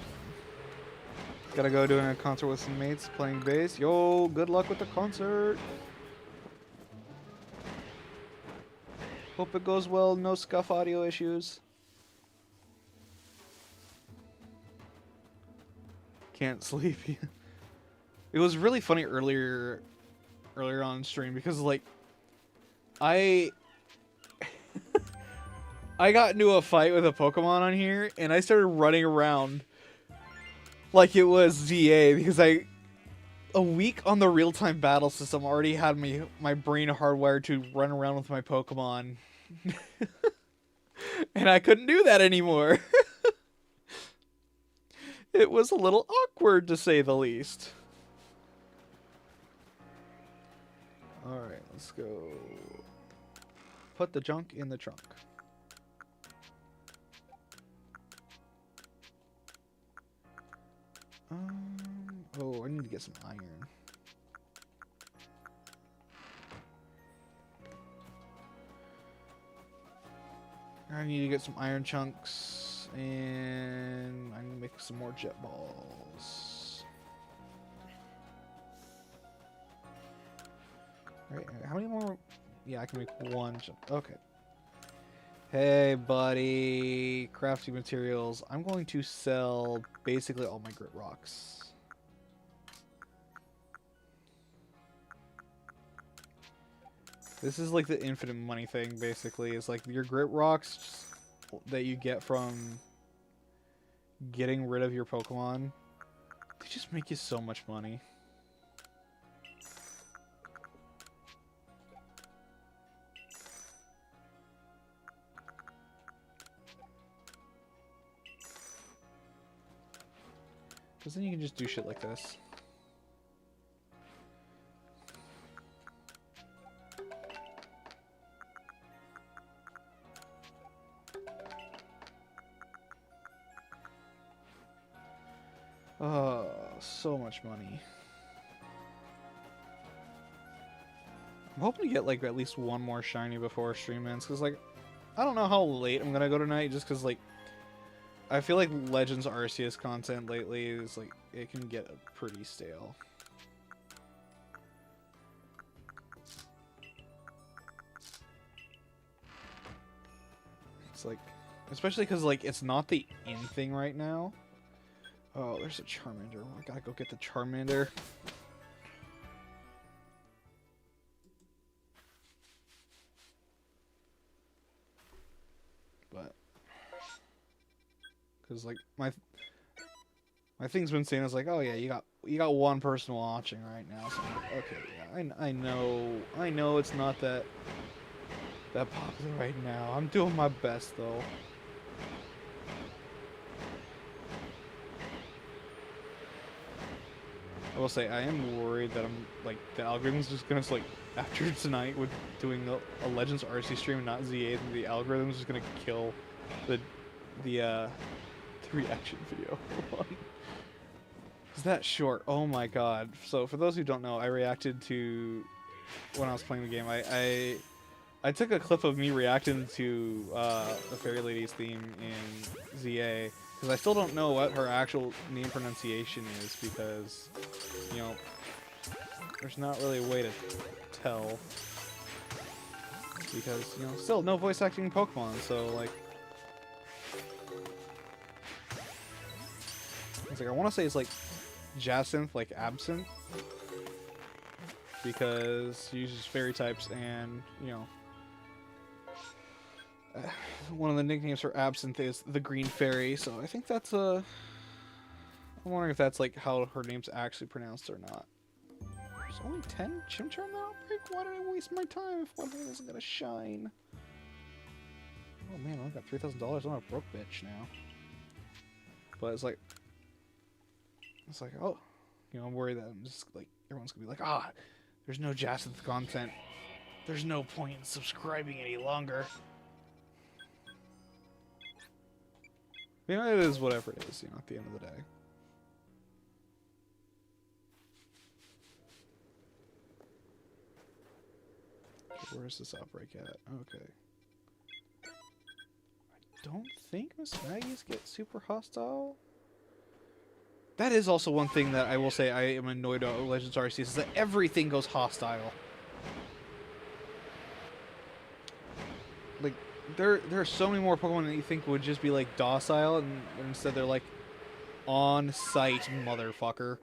gotta go doing a concert with some mates playing bass. Yo, good luck with the concert. Hope it goes well, no scuff audio issues. Can't sleep. It was really funny earlier on stream because like I got into a fight with a Pokemon on here and I started running around like it was ZA because a week on the real-time battle system already had my brain hardwired to run around with my Pokemon. And I couldn't do that anymore. It was a little awkward to say the least. Alright, let's go. Put the junk in the trunk. Oh, I need to get some iron. I need to get some iron chunks, and I need to make some more jet balls. Alright, how many more? Yeah, I can make one. Okay. Hey, buddy. Crafting materials. I'm going to sell basically all my grit rocks. This is like the infinite money thing, basically. It's like your grit rocks that you get from getting rid of your Pokemon. They just make you so much money. Because then you can just do shit like this. Oh, so much money. I'm hoping to get like at least one more shiny before stream ends, because like I don't know how late I'm gonna go tonight, just because like I feel like Legends Arceus content lately is like it can get pretty stale. It's like, especially because like it's not the in thing right now. Oh, there's a Charmander. I gotta go get the Charmander. But because like my thing's been saying is like, oh yeah, you got one person watching right now. So I'm like, okay, yeah, I know it's not that popular right now. I'm doing my best though. I will say I am worried that I'm like the algorithm's just gonna like after tonight with doing a Legends RC stream and not ZA, the algorithm's just gonna kill the reaction video. Is that short? Oh my god. So for those who don't know, I reacted to when I was playing the game. I took a clip of me reacting to the Fairy Lady's theme in ZA. Because I still don't know what her actual name pronunciation is, because, you know, there's not really a way to tell. Because, you know, still no voice acting Pokemon, so, like... It's like, I want to say it's, like, Jacinth, like Absinthe. Because she uses fairy types, and, you know... one of the nicknames for Absinthe is the Green Fairy, so I think that's a I'm wondering if that's like how her name's actually pronounced or not. There's only 10 Chimchar in the Outbreak? Why did I waste my time if one of them isn't gonna shine? Oh man, I only got $3,000. I'm a broke bitch now. But it's like, oh, you know, I'm worried that I'm just like, everyone's gonna be like, ah, there's no Jacinth content. There's no point in subscribing any longer. You know, it is whatever it is, you know, at the end of the day. Okay, where's this Outbreak at? Okay. I don't think Miss Maggie's get super hostile. That is also one thing that I will say I am annoyed about Legends Arceus is that everything goes hostile. Like, there are so many more Pokemon that you think would just be like docile, and instead they're like on-site, motherfucker.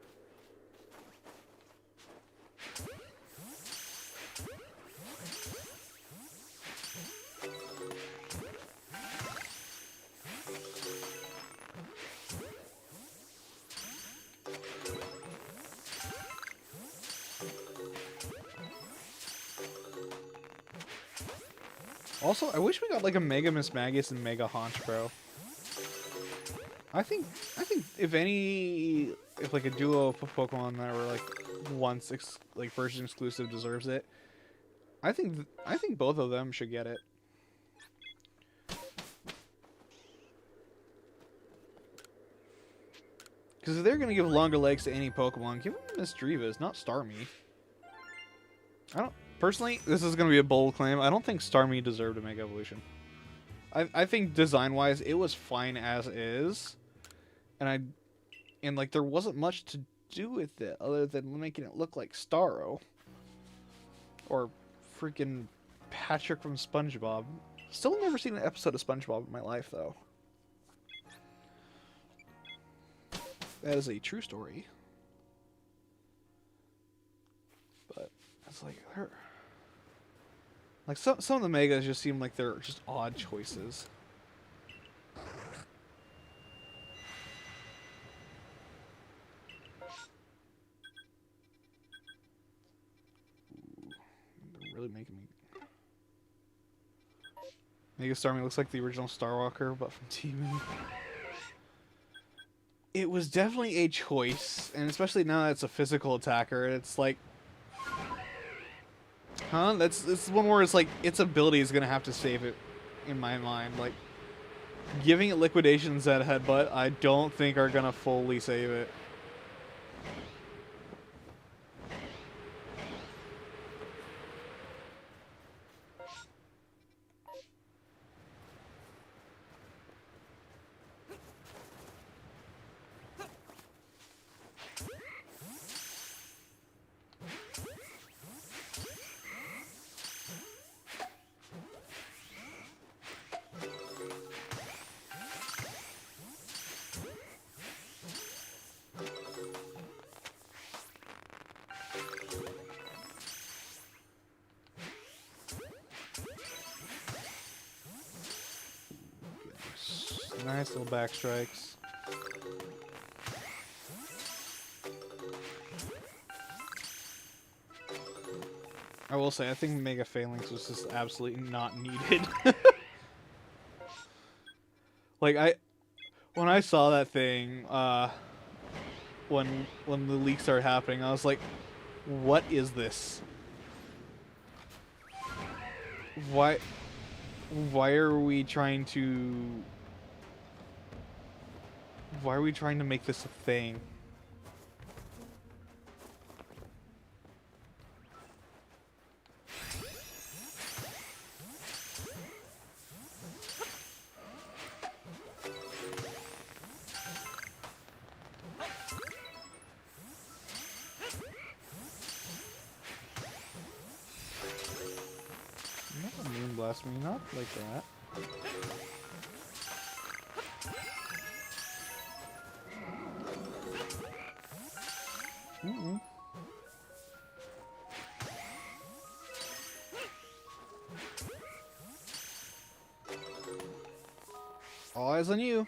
Also, I wish we got like a Mega Mismagius and Mega Honchkrow. I think if like a duo of Pokemon that were like once like version exclusive deserves it, I think both of them should get it. Because if they're gonna give longer legs to any Pokemon, give them Miss Drevis, not Starmie. Personally, this is going to be a bold claim. I don't think Starmie deserved a Mega Evolution. I think design-wise, it was fine as is. And like, there wasn't much to do with it other than making it look like Starro. Or freaking Patrick from SpongeBob. Still never seen an episode of SpongeBob in my life, though. That is a true story. But it's like... Like, some of the Megas just seem like they're just odd choices. Ooh, they're really making me... Mega Starmie looks like the original Starwalker, but from TV. It was definitely a choice, and especially now that it's a physical attacker, it's like... Huh? That's one where it's like, its ability is going to have to save it, in my mind. Like, giving it Liquidations at Headbutt, I don't think are going to fully save it. Nice little back strikes. I will say, I think Mega Phalanx was just absolutely not needed. Like, when I saw that thing, when the leak started happening, I was like, what is this? Why are we trying to... Why are we trying to make this a thing? Not Moonblast me, not like that. All eyes on you.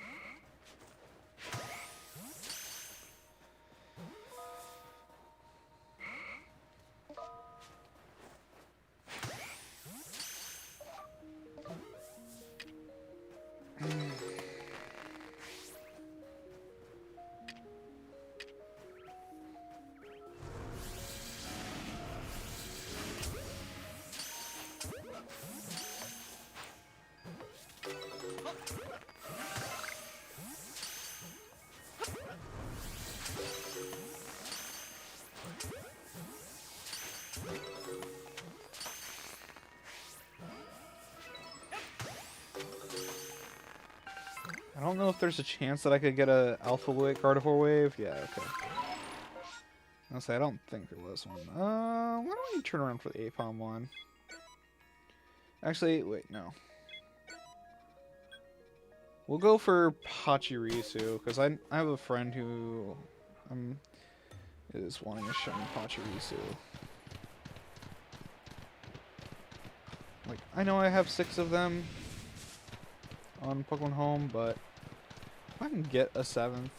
I don't know if there's a chance that I could get a Alpha Wave, Gardevoir Wave. Yeah, okay. I'll say I don't think there was one. Why don't we turn around for the Apom one? Actually, wait, no. We'll go for Pachirisu, because I have a friend who is wanting a shiny Pachirisu. Like, I know I have 6 of them on Pokemon Home, but if I can get a 7th.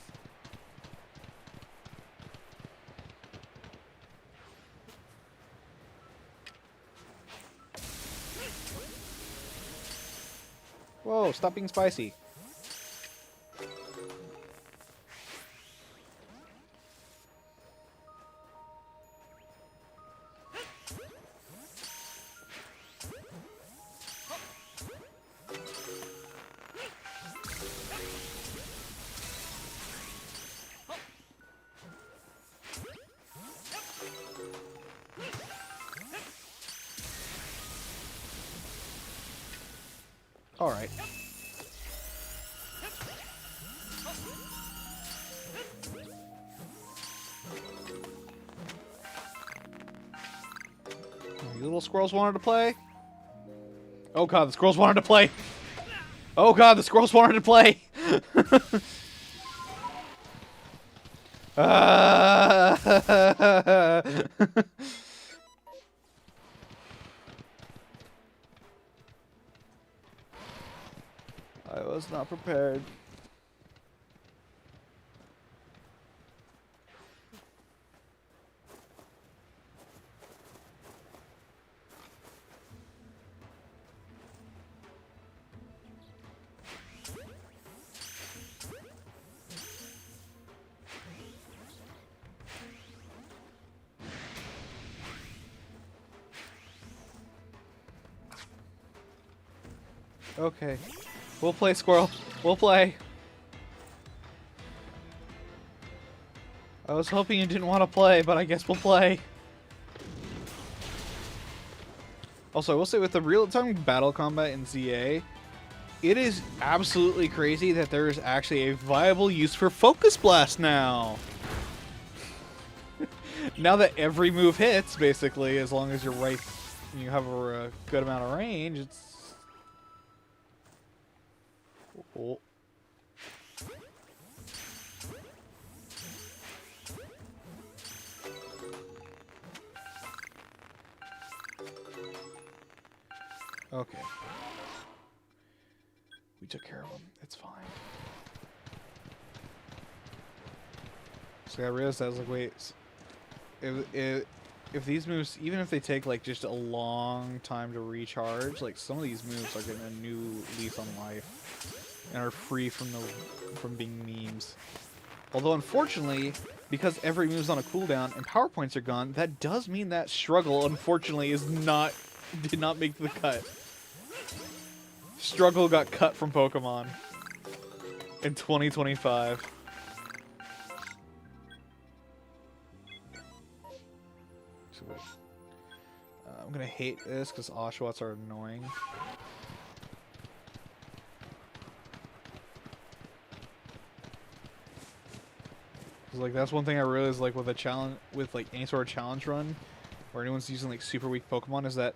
Whoa, stop being spicy. Alright. You little squirrels wanted to play? Oh god, the squirrels wanted to play! Oh god, the squirrels wanted to play! I was not prepared. Okay. We'll play, squirrel. We'll play. I was hoping you didn't want to play, but I guess we'll play. Also, I will say with the real-time battle combat in ZA, it is absolutely crazy that there is actually a viable use for Focus Blast now. Now that every move hits, basically, as long as you're right, you have a good amount of range, it's... Oh. Okay. We took care of him. It's fine. So I realized I was like, wait, if these moves, even if they take like just a long time to recharge, like some of these moves are getting a new lease on life and are free from being memes. Although unfortunately, because every move's on a cooldown and power points are gone, that does mean that Struggle unfortunately did not make the cut. Struggle got cut from Pokemon in 2025. So, I'm gonna hate this because Oshawotts are annoying. Like that's one thing I realized, like with a challenge, with like any sort of challenge run, where anyone's using like super weak Pokemon, is that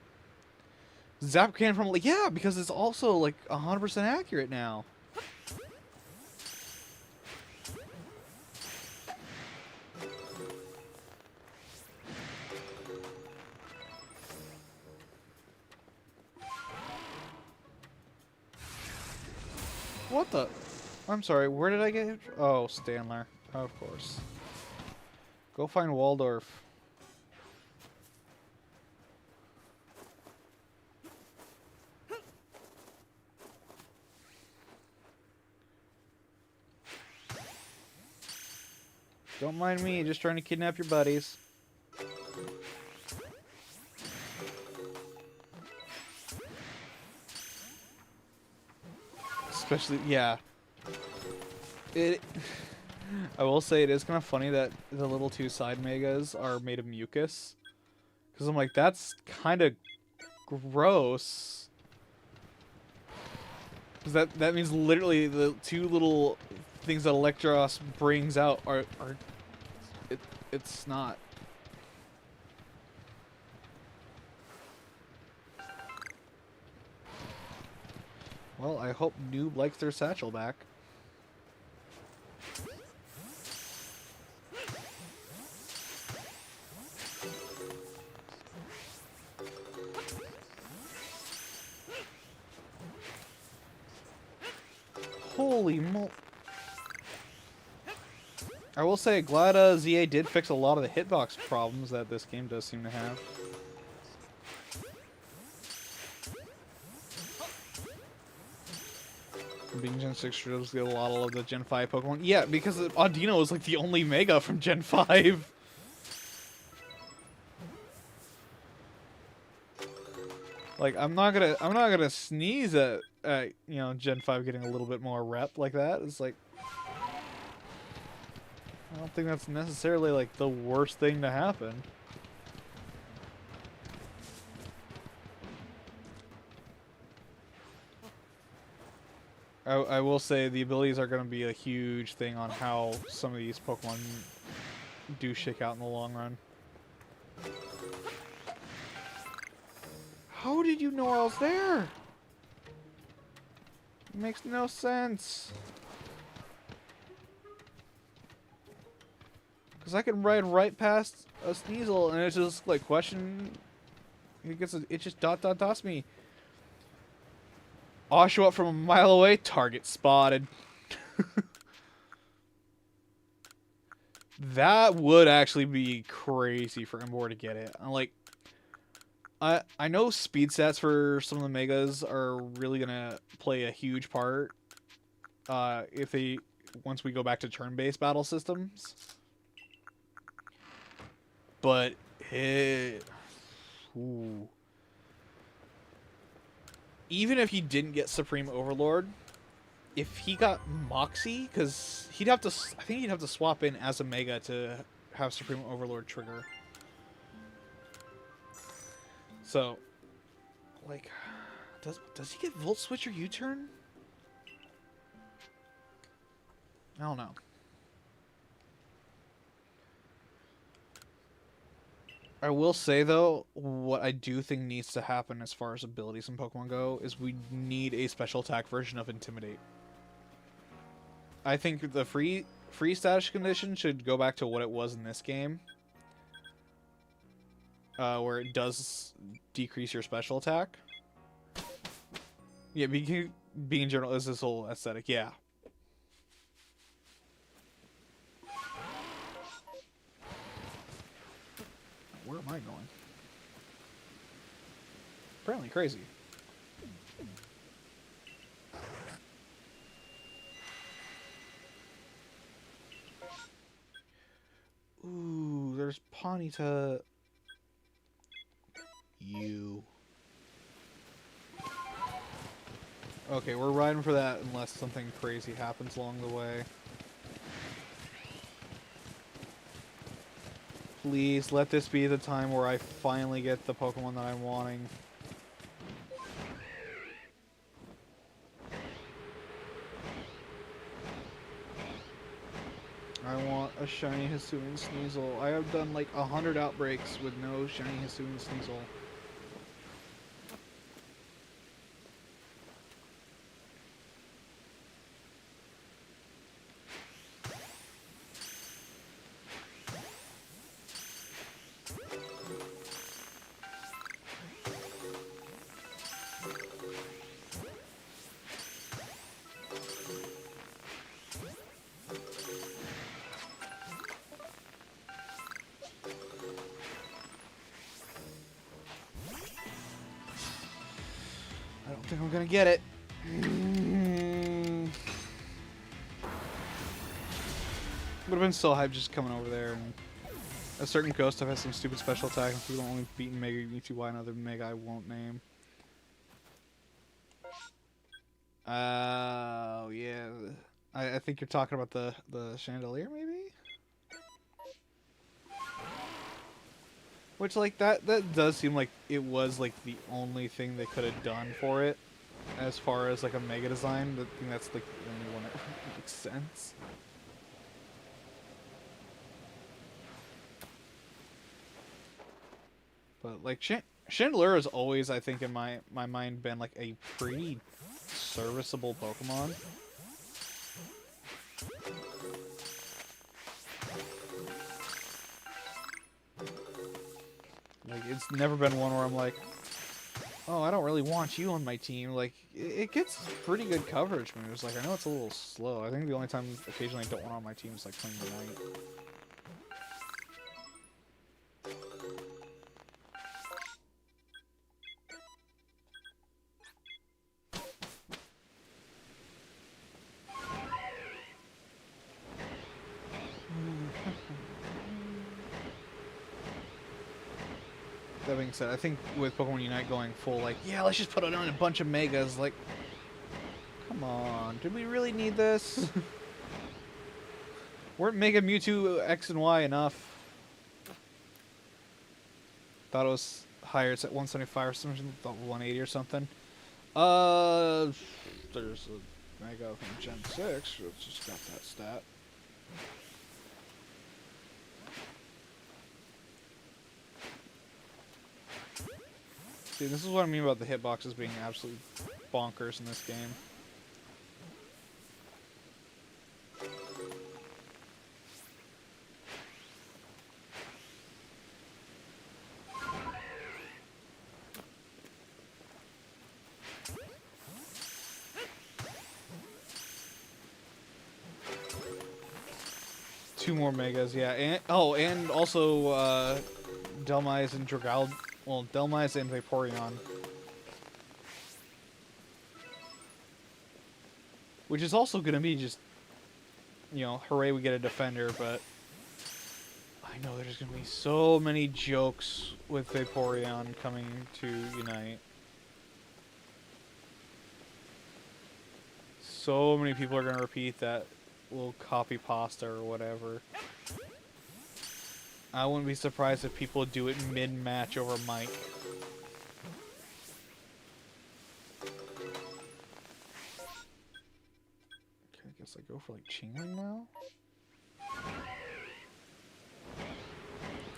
Zap can from like yeah, because it's also like 100% accurate now. What the? I'm sorry. Where did I get hit? Oh, Stanler. Of course. Go find Waldorf. Don't mind me, just trying to kidnap your buddies. Especially, yeah. I will say it is kind of funny that the little two side megas are made of mucus. Because I'm like, that's kind of gross. Because that means literally the two little things that Electros brings out are it's not. Well, I hope Noob likes their satchel back. Holy mo... I will say, glad ZA did fix a lot of the hitbox problems that this game does seem to have. Being Gen 6 shows get a lot of the Gen 5 Pokemon. Yeah, because Audino is like the only Mega from Gen 5. Like, I'm not gonna sneeze at you know, Gen 5 getting a little bit more rep like that. It's like, I don't think that's necessarily like the worst thing to happen. I will say the abilities are going to be a huge thing on how some of these Pokemon do shake out in the long run. How did you know I was there? It makes no sense. Because I can ride right past a Sneasel and it's just like question. It just dots me. Oh, I show up from a mile away, target spotted. That would actually be crazy for Emboar to get it. Like, I know speed stats for some of the Megas are really gonna play a huge part. Once we go back to turn-based battle systems. But ooh. Even if he didn't get Supreme Overlord, if he got Moxie, because I think he'd have to swap in as a Mega to have Supreme Overlord trigger. So, like, does he get Volt Switch or U-turn? I don't know. I will say, though, what I do think needs to happen as far as abilities in Pokemon Go is we need a special attack version of Intimidate. I think the free status condition should go back to what it was in this game. Where it does decrease your special attack. Yeah, being in general is this whole aesthetic, yeah. Where am I going? Apparently crazy. Ooh, there's Ponyta. You. Okay, we're riding for that unless something crazy happens along the way. Please, let this be the time where I finally get the Pokemon that I'm wanting. I want a shiny Hisui and Sneasel. I have done like 100 outbreaks with no shiny Hisui and Sneasel. I don't think I'm gonna get it. Would have been so hype just coming over there. And a certain ghost stuff has some stupid special attack. And people only beaten Mega E2Y, another Mega I won't name. Oh yeah, I think you're talking about the chandelier, maybe. Which, like, that does seem like it was, like, the only thing they could have done for it. As far as, like, a Mega design. I think that's, like, the only one that makes sense. But, like, Chandelier has always, I think, in my mind, been, like, a pretty serviceable Pokemon. Like, it's never been one where I'm like, oh, I don't really want you on my team. Like, it gets pretty good coverage moves. Like, I know it's a little slow. I think the only time occasionally I don't want on my team is, like, playing the Knight. That being said, I think with Pokemon Unite going full, like, yeah, let's just put it on a bunch of Megas, like, come on, did we really need this? Weren't Mega Mewtwo X and Y enough? Thought it was higher, it's at 175 or something, thought 180 or something. There's a Mega from Gen 6, it's just got that stat. See, this is what I mean about the hitboxes being absolutely bonkers in this game. Two more Megas, yeah. And, oh, and also Delmise and Dragal. Well, Delmise and Vaporeon. Which is also going to be just, you know, hooray we get a defender, but I know there's going to be so many jokes with Vaporeon coming to Unite. So many people are going to repeat that little copy pasta or whatever. I wouldn't be surprised if people do it mid-match over Mike. Okay, I guess I go for, like, Chingling now?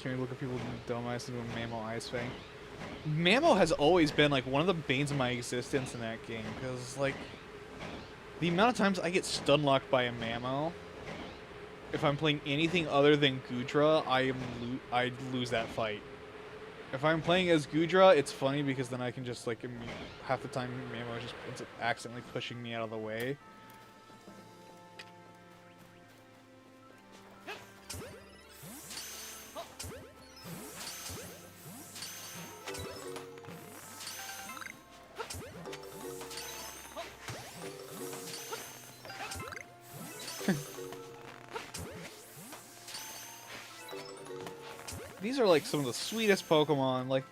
Can we look at people doing Dumb Ice and doing Mammo Ice Fang? Mammo has always been, like, one of the banes of my existence in that game, because, like, the amount of times I get stun locked by a Mammo, if I'm playing anything other than Goodra, I lose that fight. If I'm playing as Goodra, it's funny because then I can just, like, half the time Mammo just ends up accidentally pushing me out of the way. These are, like, some of the sweetest Pokemon, like...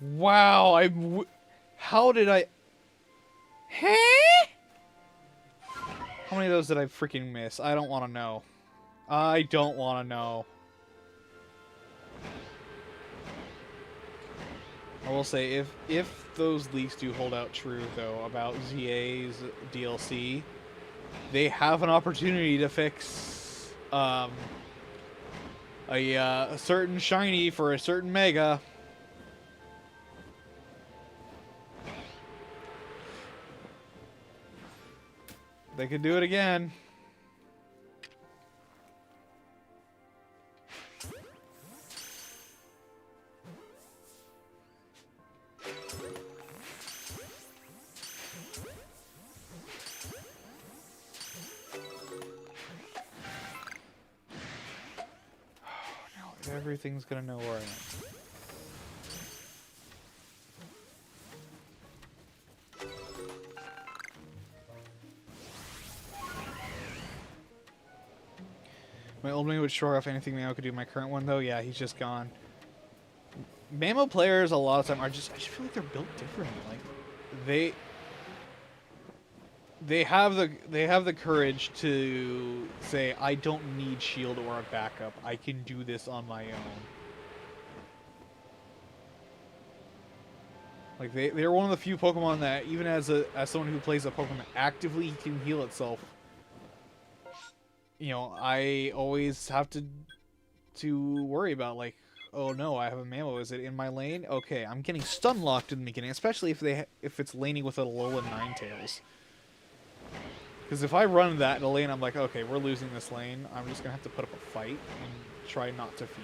Wow, how did I... Huh? How many of those did I freaking miss? I don't want to know. I don't want to know. I will say, if those leaks do hold out true, though, about ZA's DLC, they have an opportunity to fix a certain shiny for a certain Mega. They could do it again. Everything's gonna know where I am. old man would show off anything Mamo could do. My current one, though, yeah, he's just gone. Mamo players, a lot of time, are just... I just feel like they're built different. Like, they have the courage to say, I don't need shield or a backup. I can do this on my own. Like, they're one of the few Pokemon that, even as someone who plays a Pokemon actively can heal itself, you know, I always have to worry about, like, oh no, I have a Mamo. Is it in my lane? Okay, I'm getting stun locked in the beginning, especially if it's laning with a Alolan Ninetales. Because if I run that in a lane, I'm like, okay, we're losing this lane. I'm just gonna have to put up a fight and try not to feed.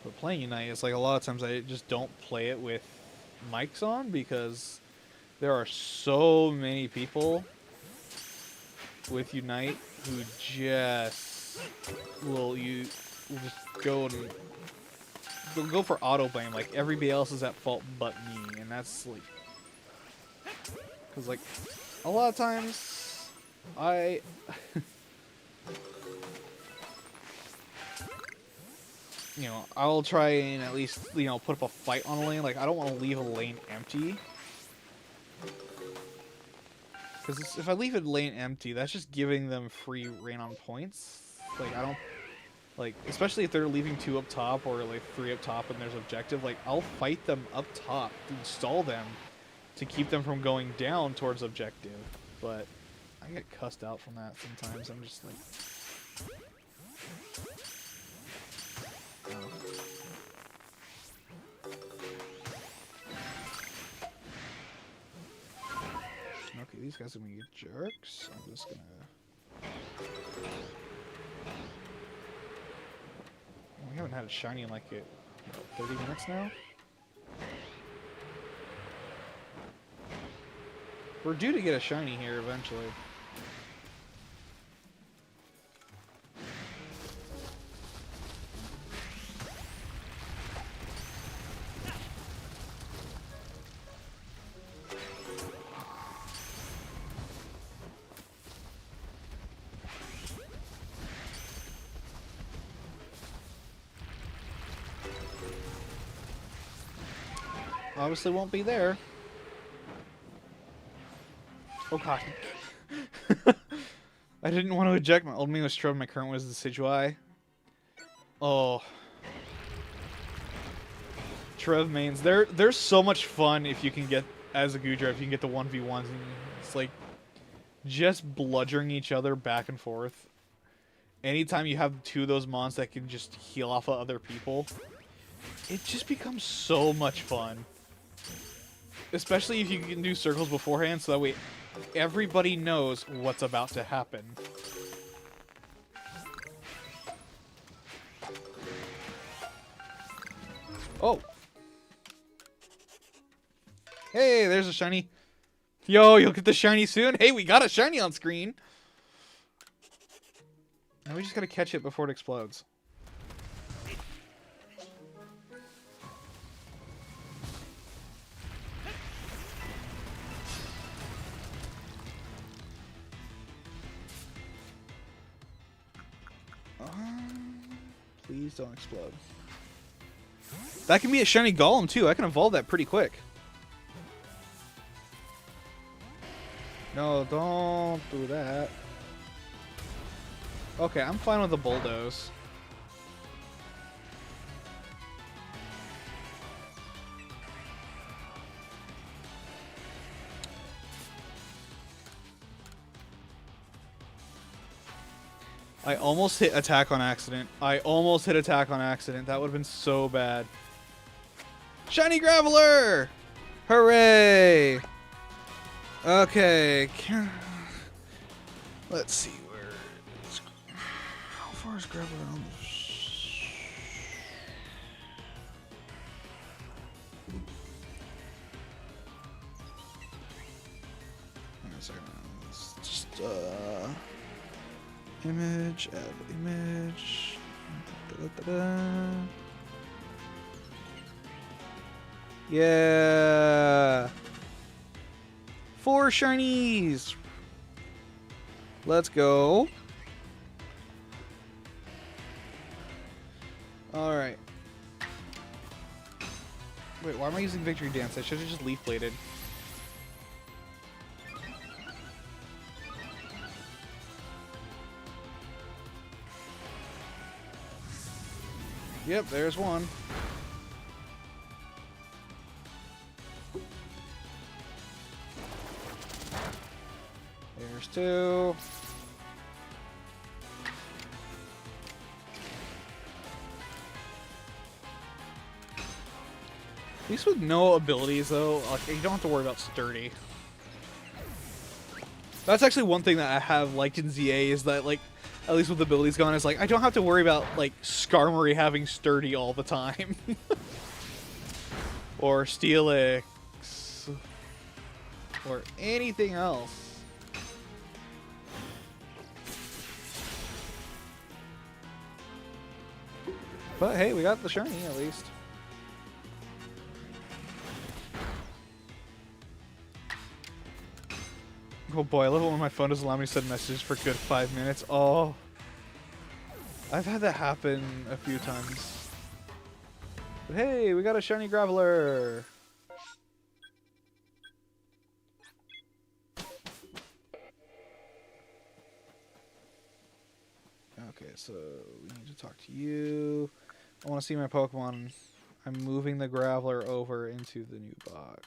But playing Unite, it's like a lot of times I just don't play it with mics on because there are so many people with Unite who just will just go and they'll go for auto blame. Like everybody else is at fault but me, and that's like because like a lot of times I. You know, I'll try and at least, you know, put up a fight on a lane. Like, I don't want to leave a lane empty. Because if I leave a lane empty, that's just giving them free reign on points. Like, I don't... Like, especially if they're leaving 2 up top or, like, 3 up top and there's objective. Like, I'll fight them up top to stall them to keep them from going down towards objective. But I get cussed out from that sometimes. I'm just like... Okay, these guys are gonna be jerks. I'm just gonna... We haven't had a shiny in like, 30 minutes now? We're due to get a shiny here eventually. Obviously won't be there. Oh god. I didn't want to eject. My old man was Trev, my current one is the Hisui. Oh. Trev mains. They're so much fun if you can get, as a Goodra, if you can get the 1v1s. And it's like just bludgeoning each other back and forth. Anytime you have 2 of those mons that can just heal off of other people, it just becomes so much fun. Especially if you can do circles beforehand, so that way everybody knows what's about to happen. Oh! Hey, there's a shiny. Yo, you'll get the shiny soon? Hey, we got a shiny on screen! Now we just gotta catch it before it explodes. Please don't explode. That can be a shiny golem too. I can evolve that pretty quick. No, don't do that. Okay, I'm fine with the bulldoze. I almost hit attack on accident. I almost hit attack on accident. That would have been so bad. Shiny Graveler! Hooray! Okay. Let's see where... How far is Graveler on this? Hang on a second. Let's just, image, add image. Da, da, da, da. Yeah. 4 shinies. Let's go. Alright. Wait, why am I using Victory Dance? I should have just Leaf Bladed. Yep, there's one. There's 2. At least with no abilities, though, like, you don't have to worry about Sturdy. That's actually one thing that I have liked in ZA is that, like, at least with abilities gone, is like, I don't have to worry about, like, Skarmory having Sturdy all the time. Or Steelix. Or anything else. But hey, we got the shiny at least. Oh boy, I love it when my phone doesn't allow me to send messages for a good 5 minutes. Oh. I've had that happen a few times. But hey, we got a shiny Graveler. Okay, so we need to talk to you. I want to see my Pokemon. I'm moving the Graveler over into the new box.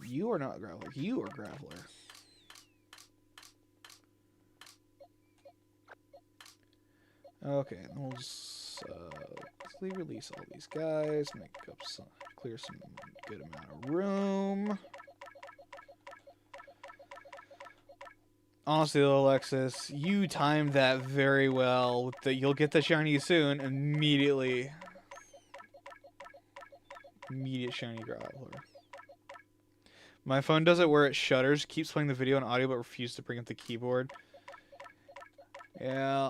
You are not Graveler. You are Graveler. Okay, and we'll just release all these guys, make up some, clear some good amount of room. Honestly, though, Alexis, you timed that very well. That you'll get the shiny soon. Immediate shiny Graveler. My phone does it where it shutters, keeps playing the video and audio, but refuses to bring up the keyboard. Yeah.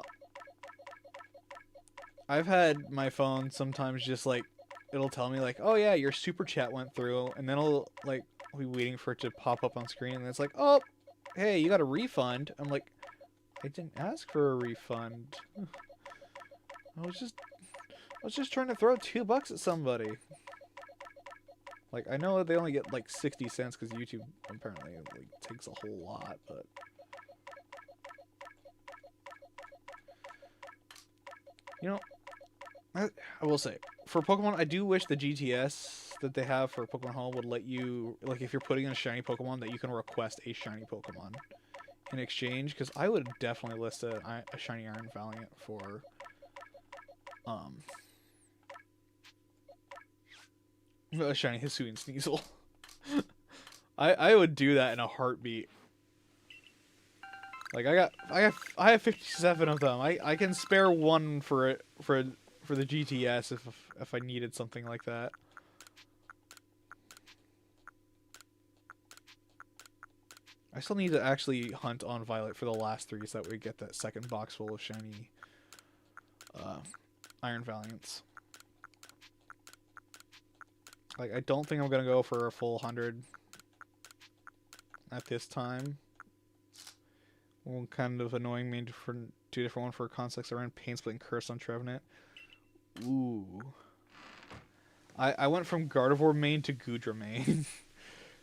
I've had my phone sometimes just like, it'll tell me like, oh yeah, your super chat went through, and then I'll like be waiting for it to pop up on screen, and it's like, oh, hey, you got a refund. I'm like, I didn't ask for a refund. I was just trying to throw $2 at somebody. Like, I know they only get like 60 cents because YouTube apparently like takes a whole lot, but you know, I will say, for Pokemon, I do wish the GTS that they have for Pokemon Home would let you, like, if you're putting in a shiny Pokemon, that you can request a shiny Pokemon in exchange, because I would definitely list a shiny Iron Valiant for, a shiny Hisui and Sneasel. I would do that in a heartbeat. Like, I have 57 of them. I can spare one for the GTS if I needed something like that. I still need to actually hunt on Violet for the last 3 so that we get that second box full of shiny Iron Valiants. Like, I don't think I'm gonna go for a full 100 at this time. One kind of annoying me for 2 different one for Consex around Pain Split and Curse on Trevenant. Ooh. I went from Gardevoir main to Goodra main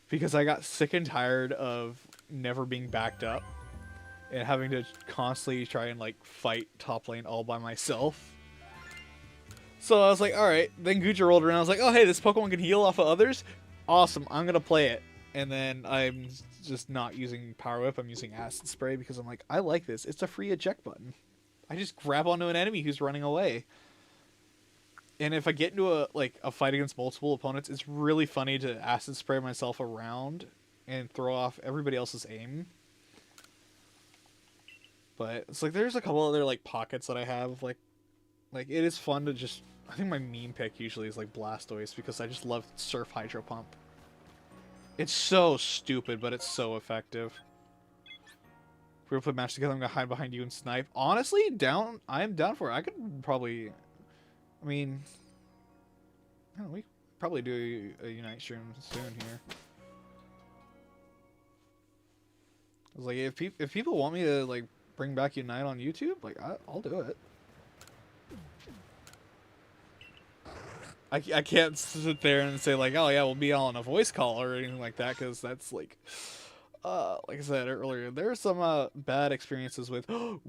because I got sick and tired of never being backed up and having to constantly try and like fight top lane all by myself. So I was like, alright, then Goodra rolled around, I was like, oh hey, this Pokemon can heal off of others? Awesome, I'm gonna play it. And then I'm just not using Power Whip, I'm using Acid Spray because I'm like, I like this. It's a free eject button. I just grab onto an enemy who's running away. And if I get into a fight against multiple opponents, it's really funny to Acid Spray myself around and throw off everybody else's aim. But it's like there's a couple other like pockets that I have like it is fun to just, I think my meme pick usually is like Blastoise because I just love Surf Hydro Pump. It's so stupid, but it's so effective. If we were to put match together, I'm gonna hide behind you and snipe. Honestly, I'm down for it. I could probably, I mean, We probably do a Unite stream soon here. I was like, if people want me to like bring back Unite on YouTube, like I'll do it. I can't sit there and say like, oh yeah, we'll be on a voice call or anything like that, because that's like I said earlier, there's some bad experiences with. Ooh.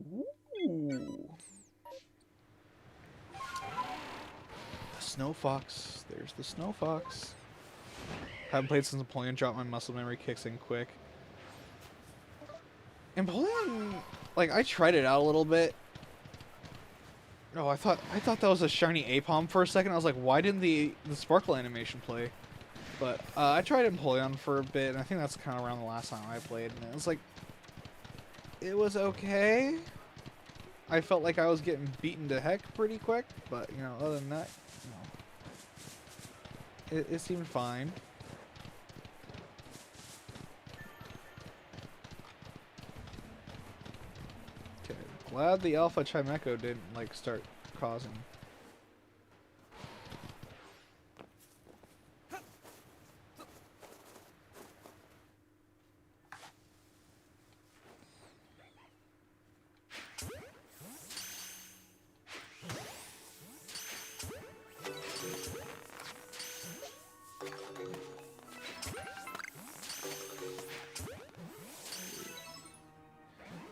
The Snow Fox. There's the Snow Fox. Haven't played since Napoleon dropped. My muscle memory kicks in quick. Napoleon, like I tried it out a little bit. Oh, I thought that was a shiny Aipom for a second. I was like, why didn't the sparkle animation play? But I tried Empoleon for a bit, and I think that's kind of around the last time I played, and it was like, it was okay. I felt like I was getting beaten to heck pretty quick, but you know, other than that, you know, it seemed fine. Okay, glad the Alpha Chimecho didn't like start causing.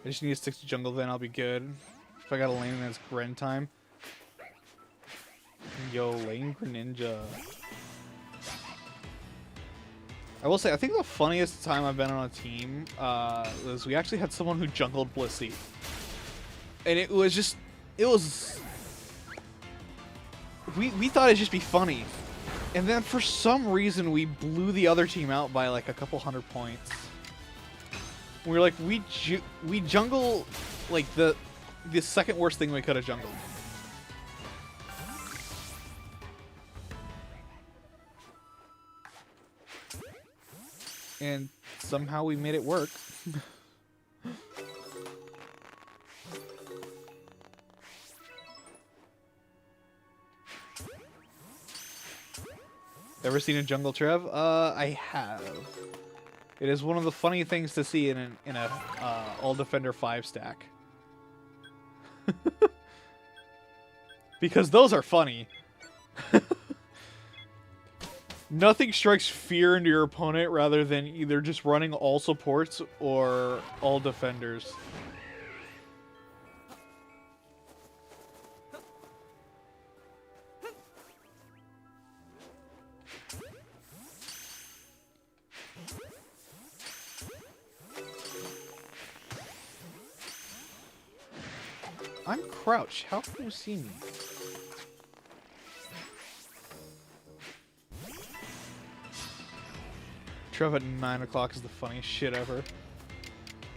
I just need to stick to jungle, then I'll be good. If I got a lane, then it's Gren time. Yo, lane Greninja. I will say, I think the funniest time I've been on a team was we actually had someone who jungled Blissey. And it was just, we thought it'd just be funny. And then for some reason, we blew the other team out by like a couple 100 points. We were like, we jungle like the second worst thing we could have jungled. And somehow we made it work. Ever seen a jungle Trev? I have. It is one of the funny things to see in a all defender 5 stack. Because those are funny. Nothing strikes fear into your opponent rather than either just running all supports or all defenders. I'm crouched. How can you see me? Trev at 9 o'clock is the funniest shit ever.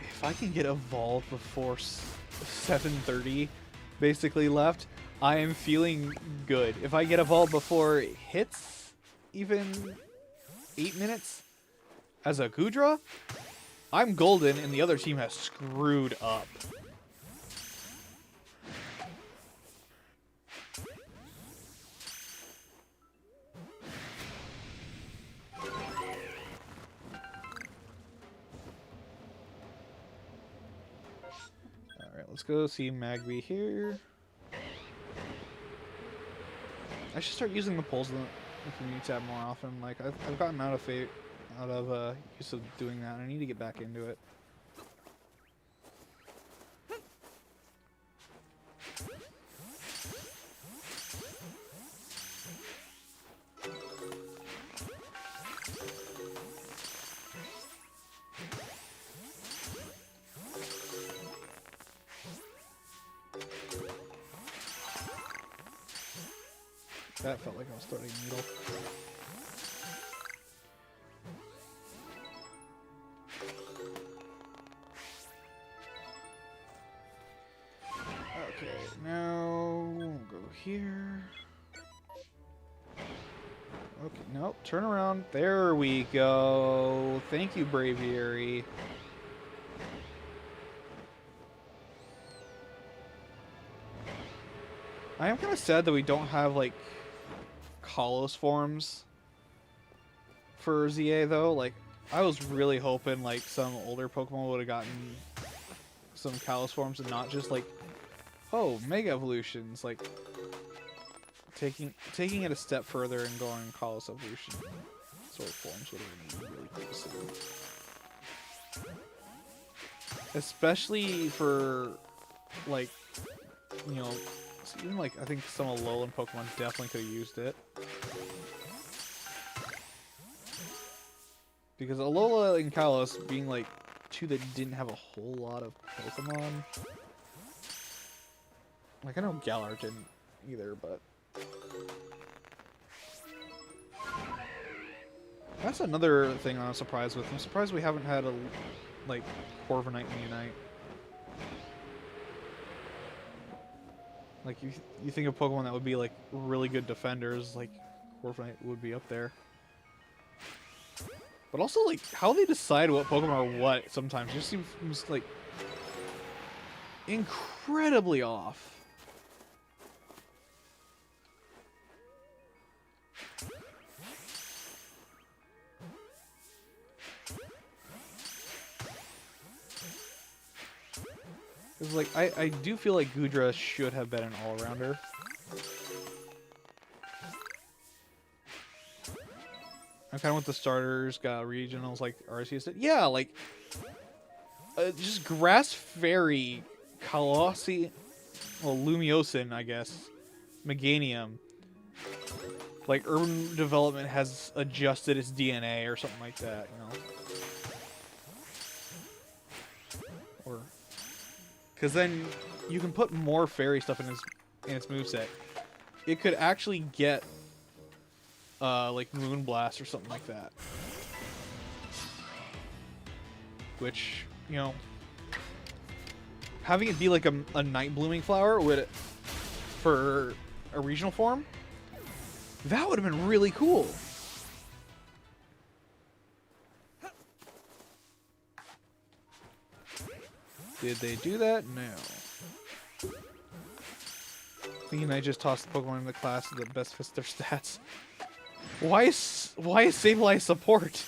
If I can get evolved before 7:30 basically left, I am feeling good. If I get evolved before it hits even 8 minutes as a Gudra, I'm golden and the other team has screwed up. Let's go see Magby here. I should start using the polls in the community tab more often. Like I've gotten out of use of doing that. I need to get back into it. That felt like I was throwing a needle. Okay, now we'll go here. Okay, nope, turn around. There we go. Thank you, Braviary. I am kind of sad that we don't have, like, Kalos forms for ZA though. Like, I was really hoping like some older Pokemon would have gotten some Kalos forms and not just like, oh, Mega Evolutions. Like, taking it a step further and going Kalos Evolution sort of forms would have been really cool to see. Especially for, like, you know, even like, I think some Alolan Pokemon definitely could have used it. Because Alola and Kalos being like two that didn't have a whole lot of Pokemon. Like, I know Galar didn't either, but that's another thing I'm surprised with. I'm surprised we haven't had a, like, Corviknight and Unite. Like, you think of Pokemon that would be, like, really good defenders, like, Corviknight would be up there. But also, like, how they decide what Pokemon are what sometimes just seems, like, incredibly off. Because, like, I do feel like Goodra should have been an all-rounder. I kind of went the starters, got regionals like Arceus did. Yeah, like, just Grass Fairy, Colossi, well, Lumiosin, I guess, Meganium. Like, urban development has adjusted its DNA or something like that, you know? Or, because then you can put more fairy stuff in its moveset. It could actually get like Moonblast or something like that. Which, you know, having it be like a night blooming flower would, for a regional form, that would have been really cool. Did they do that? No. Thinking I just tossed the Pokemon in the class that best fits their stats. Why is Sableye support?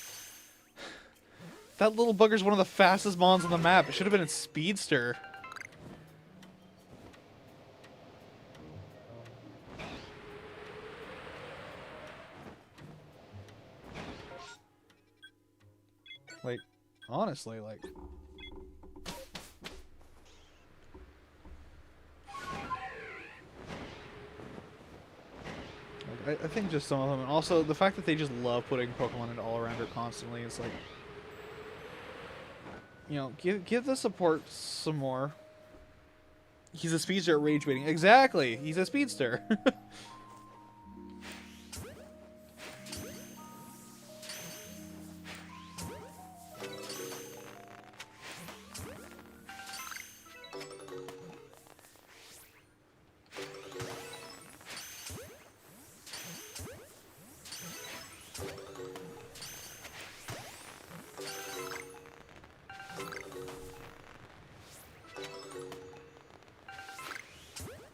That little bugger's one of the fastest mons on the map. It should have been in Speedster. Like, honestly, like... I think just some of them, and also the fact that they just love putting Pokemon into all-arounder constantly. It's like, you know, give the support some more. He's a speedster at rage baiting. Exactly, he's a speedster.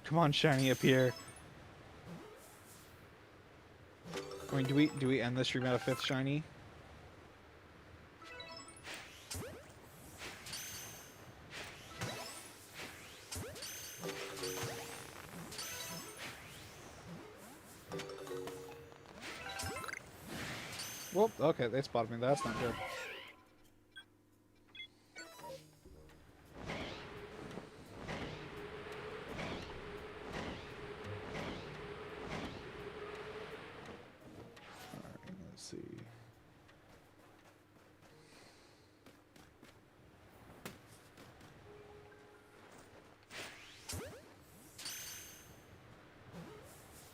Come on, shiny appear. I mean, do we end the stream at a 5th shiny? Whoop, okay, they spotted me. That's not good.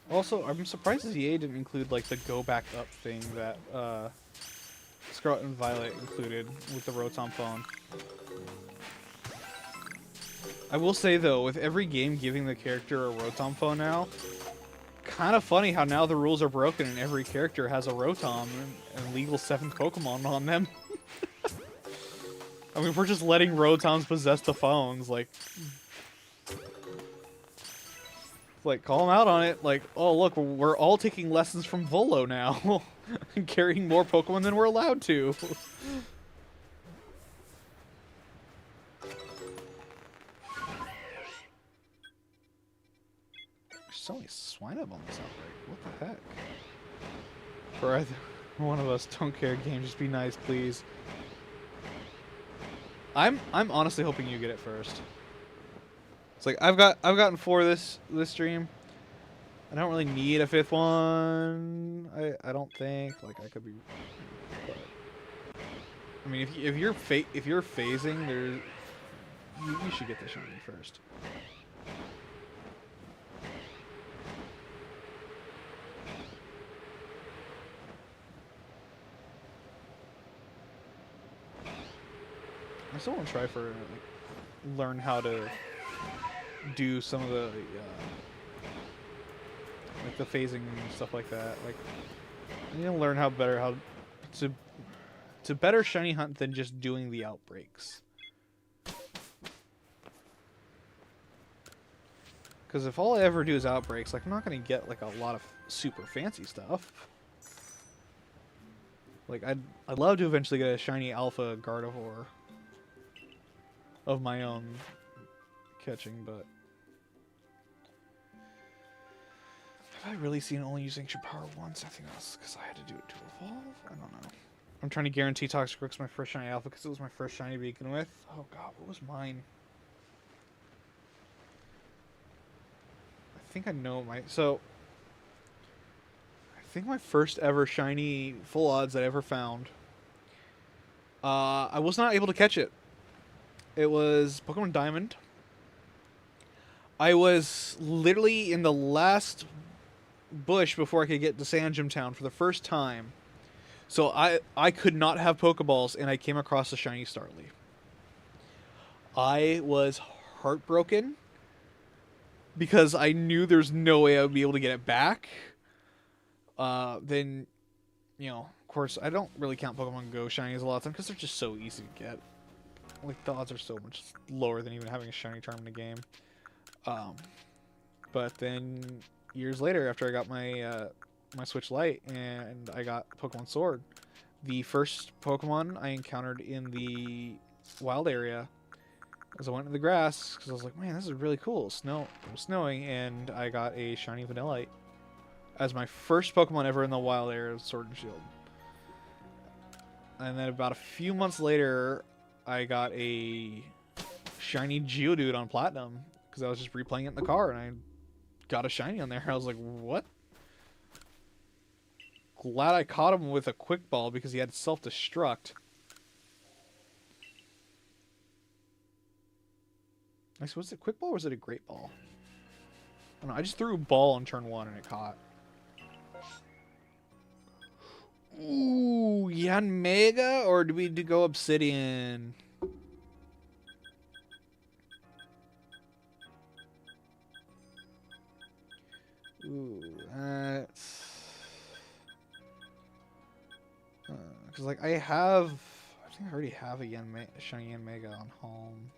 Also, I'm surprised ZA didn't include, like, the go back up thing that, Scarlet and Violet included with the Rotom phone. I will say, though, with every game giving the character a Rotom phone now, kind of funny how now the rules are broken and every character has a Rotom and legal 7th Pokemon on them. I mean, we're just letting Rotoms possess the phones, like... like, call him out on it. Like, oh, look, we're all taking lessons from Volo now. And carrying more Pokemon than we're allowed to. There's so many Swinub on this outbreak. What the heck? For either one of us, don't care, game, just be nice, please. I'm honestly hoping you get it first. It's like I've gotten 4 this stream. I don't really need a 5th one. I don't think. Like I could be. But, I mean, if you're phasing, there's you should get the shiny first. I still want to try for like, learn how to do some of the like the phasing and stuff like that. Like I need to learn how to better shiny hunt than just doing the outbreaks. Because if all I ever do is outbreaks, like I'm not gonna get like a lot of super fancy stuff. Like I'd love to eventually get a shiny Alpha Gardevoir of my own catching, but have I really seen only use Ancient Power once? I think that's because I had to do it to evolve. I don't know. I'm trying to guarantee Toxicroak's my first shiny Alpha because it was my first shiny to begin with. Oh god, what was mine? I think I know my I think my first ever shiny full odds that I ever found. I was not able to catch it. It was Pokemon Diamond. I was literally in the last bush before I could get to Sandgem Town for the first time. So I could not have Pokeballs, and I came across a shiny Starly. I was heartbroken because I knew there's no way I would be able to get it back. Then, you know, of course, I don't really count Pokemon Go shinies a lot of times because they're just so easy to get. Like, the odds are so much lower than even having a shiny charm in the game. But then years later, after I got my my Switch Lite and I got Pokemon Sword, the first Pokemon I encountered in the wild area as I went in the grass, because I was like, man, this is really cool. It was snowing, and I got a shiny Vanillite as my first Pokemon ever in the wild area of Sword and Shield. And then about a few months later, I got a shiny Geodude on Platinum because I was just replaying it in the car, and I got a shiny on there. I was like, what? Glad I caught him with a quick ball because he had self-destruct. Actually, was it a quick ball or was it a great ball? I don't know. I just threw a ball on turn 1 and it caught. Ooh, Yan Mega, or do we go Obsidian? Ooh, that's... Because, like, I think I already have a shiny Yan Mega on home.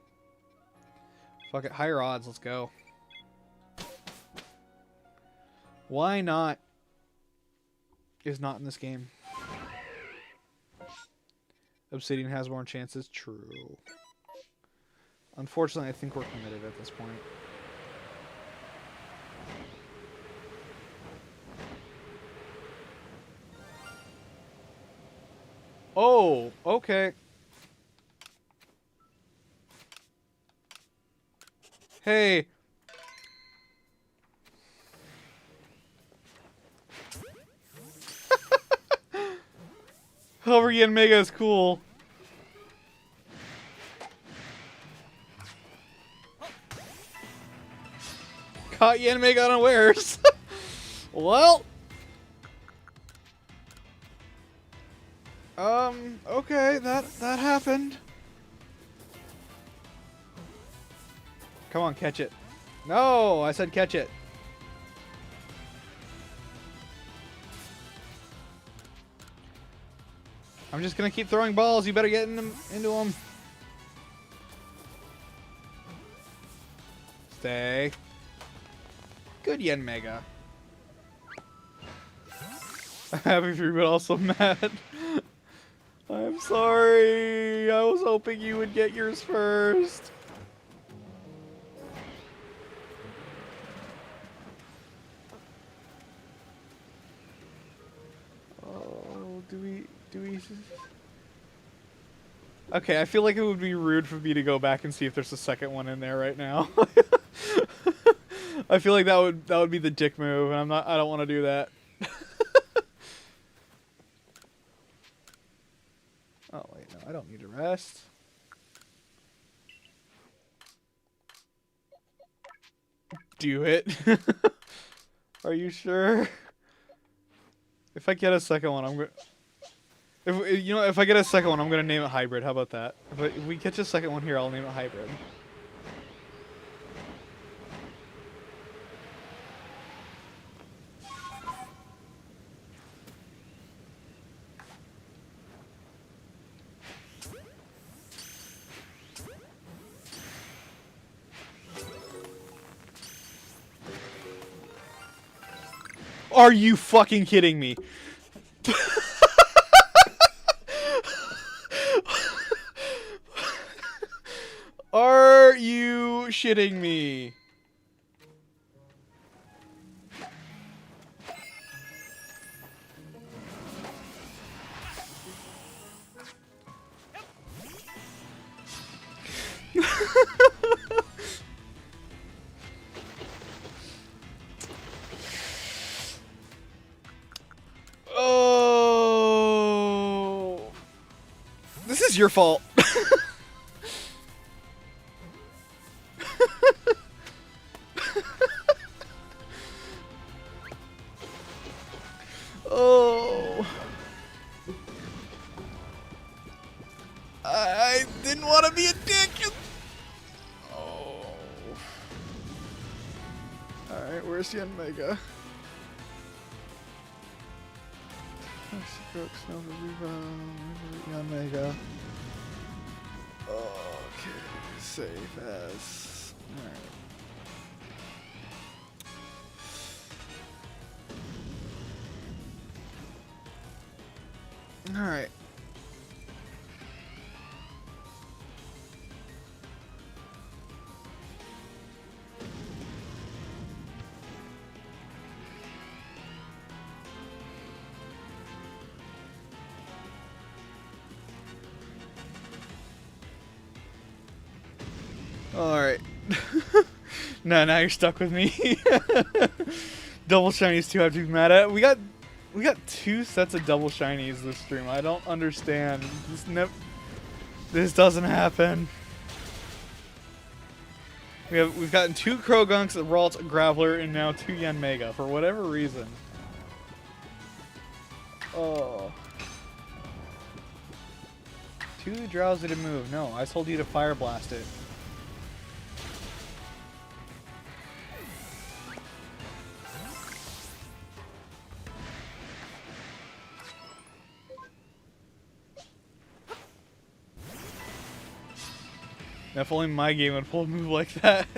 Fuck it, higher odds, let's go. Why not? Is not in this game. Obsidian has more chances, true. Unfortunately, I think we're committed at this point. Oh, okay. Hey. However, Yan Mega is cool. Caught Yan Mega unawares. Well. Okay, that happened. Come on, catch it. No, I said catch it. I'm just gonna keep throwing balls. You better get into them. Stay. Good Yen Mega. I'm happy for you, but also mad. I'm sorry. I was hoping you would get yours first. Oh, do we... Okay, I feel like it would be rude for me to go back and see if there's a second one in there right now. I feel like that would be the dick move, and I don't want to do that. Oh wait, no, I don't need to rest. Do it. Are you sure? If I get a second one, I'm gonna... If I get a second one, I'm gonna name it Hybrid. How about that? If we catch a second one here, I'll name it Hybrid. Are you fucking kidding me? Are you shitting me? Oh, this is your fault. Oh, I didn't want to be a dick. Oh. Alright, where's Yen Mega? Yen Mega. Okay, save as. Alright. Alright. Alright. No, now you're stuck with me. Double shinies too, I have to be mad at. We got 2 sets of double shinies this stream. I don't understand. This doesn't happen. We've gotten 2 Krogunks, a Ralt, a Graveler, and now 2 Yen Mega for whatever reason. Oh. 2 Drowsy to move. No, I told you to Fire Blast it. If only my game would pull a move like that.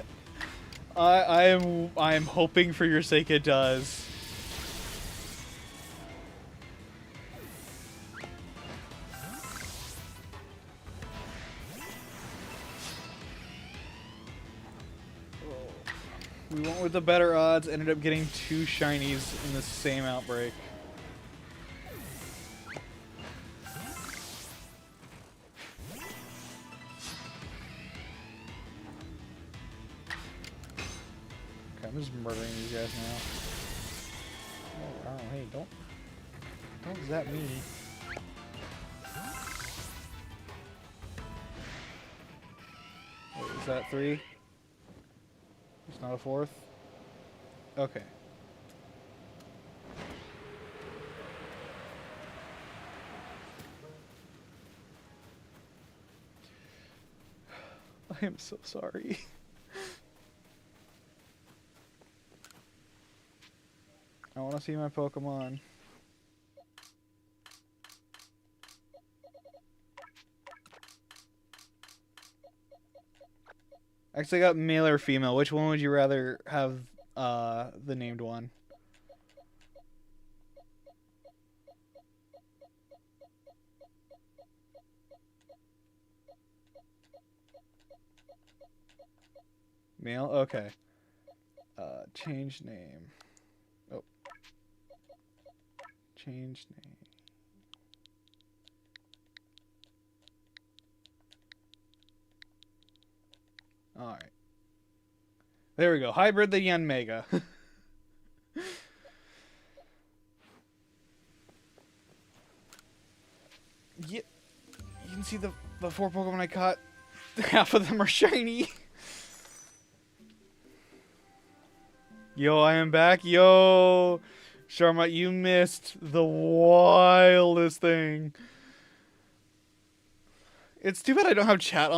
I am hoping for your sake it does. We went with the better odds, ended up getting 2 shinies in the same outbreak. I'm just murdering these guys now. Oh, hey, don't zap me. Wait, is that 3? It's not a 4th? Okay. I am so sorry. I want to see my Pokemon. Actually, I got male or female. Which one would you rather have the named one. Male? Okay. Change name. Oh. Change name. Alright. There we go. Hybrid the Yen Mega. Yeah, you can see the 4 Pokemon I caught. Half of them are shiny. Yo, I am back. Yo, Sharma, you missed the wildest thing. It's too bad I don't have chat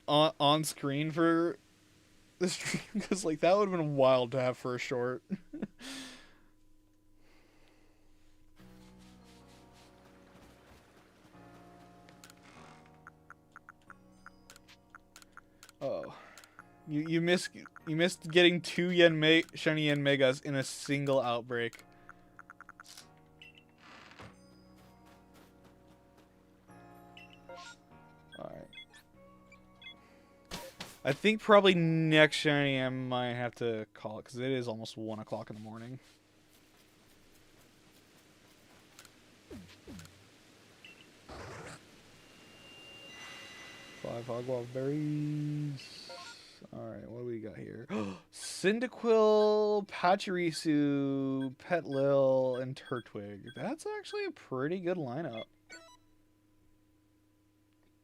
on screen for the stream, because like that would have been wild to have for a short. Oh, you missed getting 2 shiny Yen Megas in a single outbreak. Alright. I think probably next shiny I might have to call it, because it is almost 1 o'clock in the morning. Five Hogwash berries. Alright, what do we got here? Cyndaquil, Pachirisu, Petlil, and Turtwig. That's actually a pretty good lineup.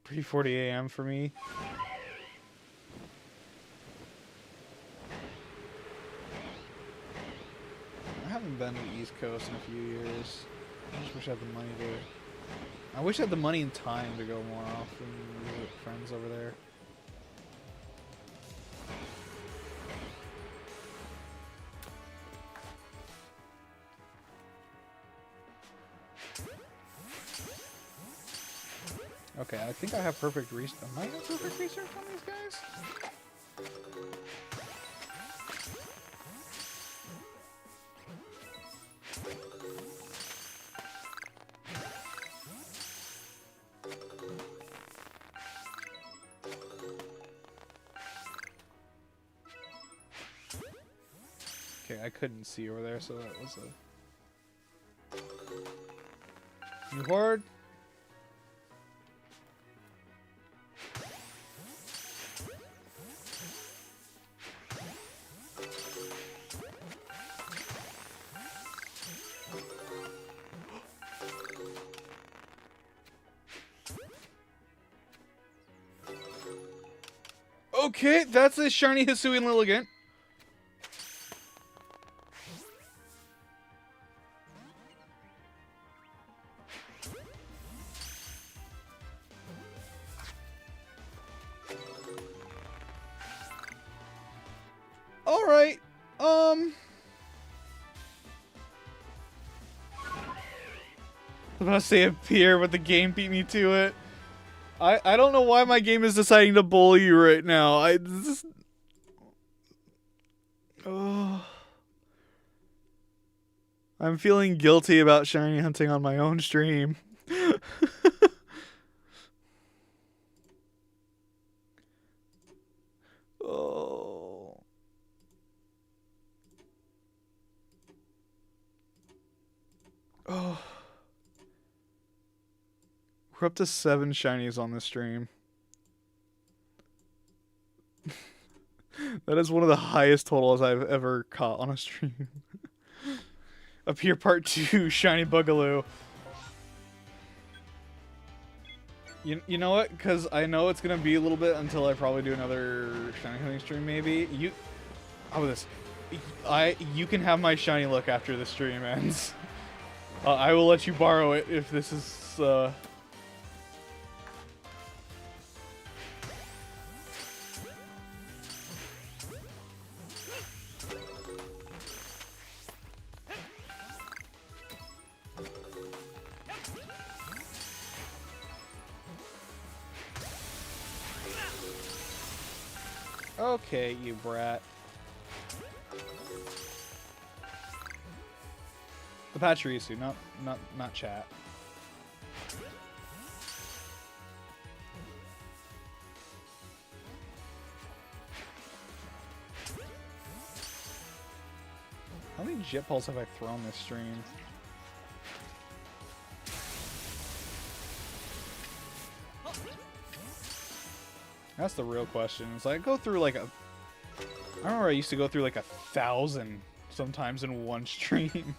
3:40 a.m. for me. I haven't been to the East Coast in a few years. I just wish I had the money to... I wish I had the money and time to go more often with friends over there. Okay, I think I have perfect research. Am I have perfect research on these guys? Okay, I couldn't see over there, so that was a... New horde? Okay, that's a shiny Hisui and Lilligant. Alright, I was about to say appear, but the game beat me to it. I don't know why my game is deciding to bully you right now. Oh. I'm feeling guilty about shiny hunting on my own stream. Oh. Oh. We're up to 7 shinies on this stream. That is one of the highest totals I've ever caught on a stream. Up here, part 2, shiny Bugaloo. You know what? Because I know it's gonna be a little bit until I probably do another shiny hunting stream. Maybe how about this? You can have my shiny look after the stream ends. I will let you borrow it if this is. Okay, you brat. patch Hisui, not chat. How many jet balls have I thrown this stream? That's the real question. It's like, I go through like I remember I used to go through like 1,000 sometimes in one stream.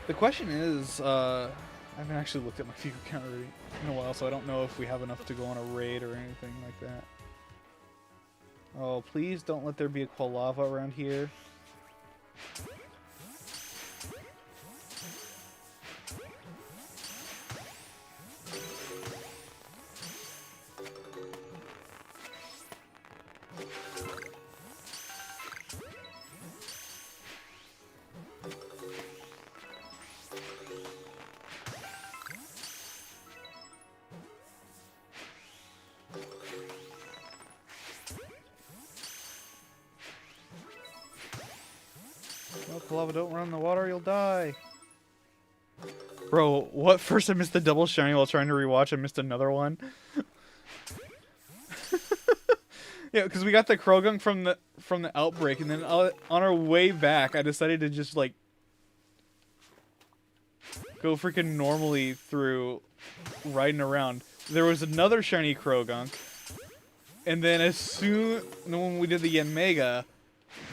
The question is, I haven't actually looked at my view count already in a while, so I don't know if we have enough to go on a raid or anything like that. Oh, please don't let there be a Quilava around here. Quilava, don't run in the water, you'll die. Bro, what? First I missed the double shiny while trying to rewatch, I missed another one. Yeah, because we got the Krogunk from the Outbreak, and then on our way back, I decided to just, like, go freaking normally through riding around. There was another shiny Krogunk, and then as soon when we did the Yanmega,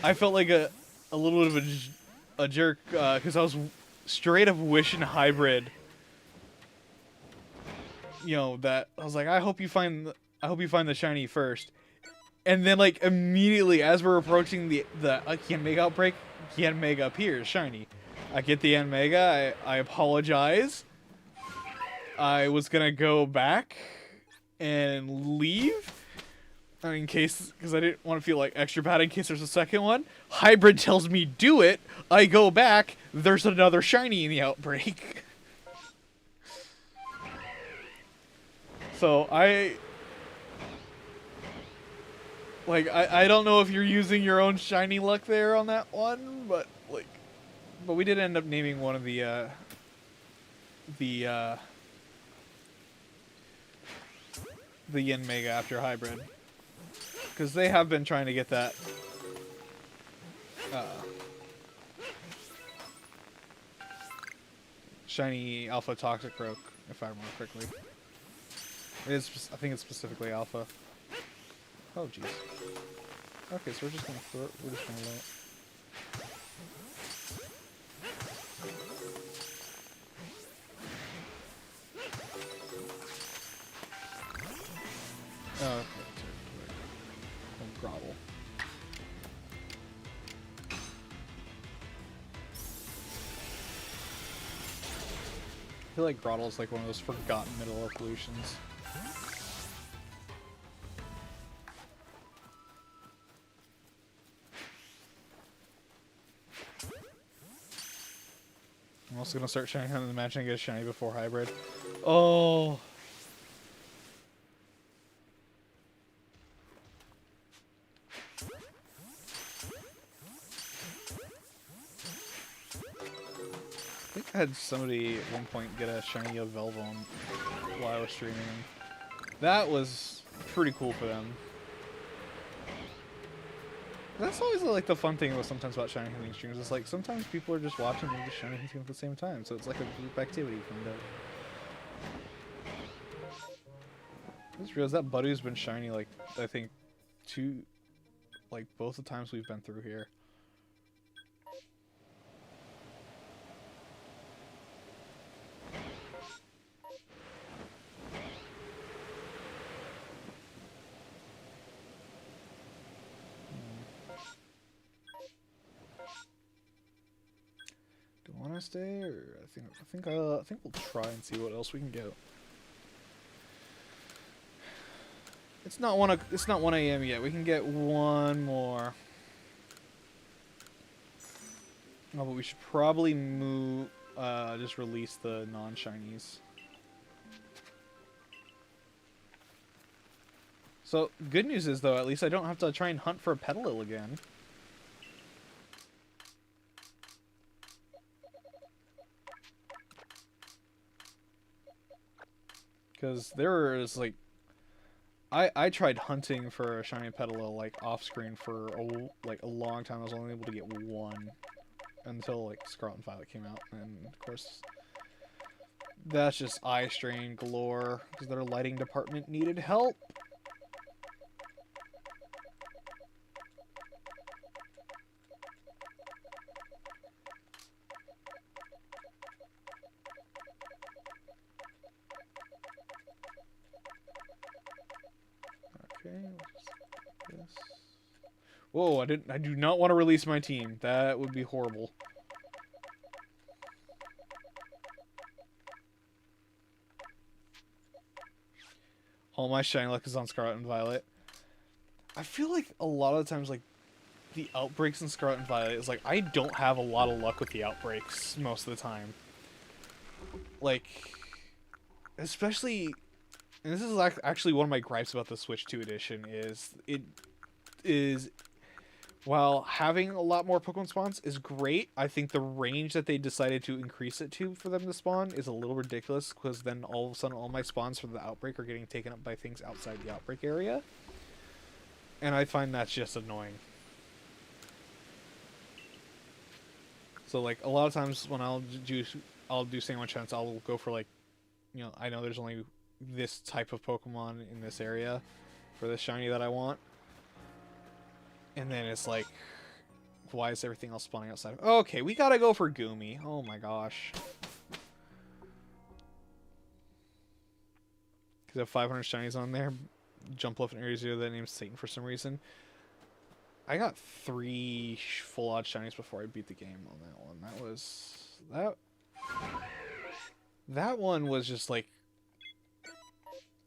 I felt like a little bit of a jerk, because I was straight up wishing hybrid. You know, that I was like, I hope you find the shiny first. And then, like, immediately as we're approaching the Yanmega Outbreak, Yanmega appears shiny. I get the Yanmega, I apologize. I was gonna go back and leave in case, because I didn't want to feel like extra bad in case there's a second one. Hybrid tells me do it. I go back. There's another shiny in the Outbreak. So I don't know if you're using your own shiny luck there on that one, but we did end up naming one of the Yanmega after hybrid. Because they have been trying to get that shiny Alpha Toxicroak, if I remember correctly. It is, I think it's specifically Alpha. Oh jeez. Okay, so we're just gonna throw it. We're just gonna let it. Oh, okay. Grovel. I feel like Grottle's like one of those forgotten middle evolutions. I'm also gonna start shiny hunting the match and get a shiny before hybrid. Oh. I think I had somebody at one point get a shiny Velvon while I was streaming. That was pretty cool for them. That's always like the fun thing sometimes about shiny hunting streams. It's like sometimes people are just watching and just shiny hunting at the same time, so it's like a group activity kind of. I just realized that Buddy's been shiny like I think both the times we've been through here. Want to stay, or I think we'll try and see what else we can get. It's not 1 a.m. yet. We can get one more. Oh, but we should probably move. Just release the non-shinies. So, good news is, though, at least I don't have to try and hunt for a Petalil again. Because there is, like... I tried hunting for a shiny Petalil, like, off-screen for, a long time. I was only able to get one. Until, like, Scarlet and Violet came out. And, of course, that's just eye strain galore. Because their lighting department needed help. Okay, this. Whoa, I do not want to release my team. That would be horrible. All my shiny luck is on Scarlet and Violet. I feel like a lot of the times, like, the outbreaks in Scarlet and Violet is like, I don't have a lot of luck with the outbreaks most of the time. Like, especially, and this is actually one of my gripes about the Switch 2 edition, is while having a lot more Pokemon spawns is great, I think the range that they decided to increase it to for them to spawn is a little ridiculous, because then all of a sudden all my spawns for the Outbreak are getting taken up by things outside the Outbreak area. And I find that's just annoying. So, like, a lot of times when I'll do sandwich hunts, I'll go for, like, you know, I know there's only this type of Pokemon in this area for this shiny that I want. And then it's like, why is everything else spawning outside? Okay, we gotta go for Goomy. Oh my gosh. Because I have 500 shinies on there. Jump left in Area 0 that name's Satan for some reason. I got 3 full odd shinies before I beat the game on that one. That was... That one was just like...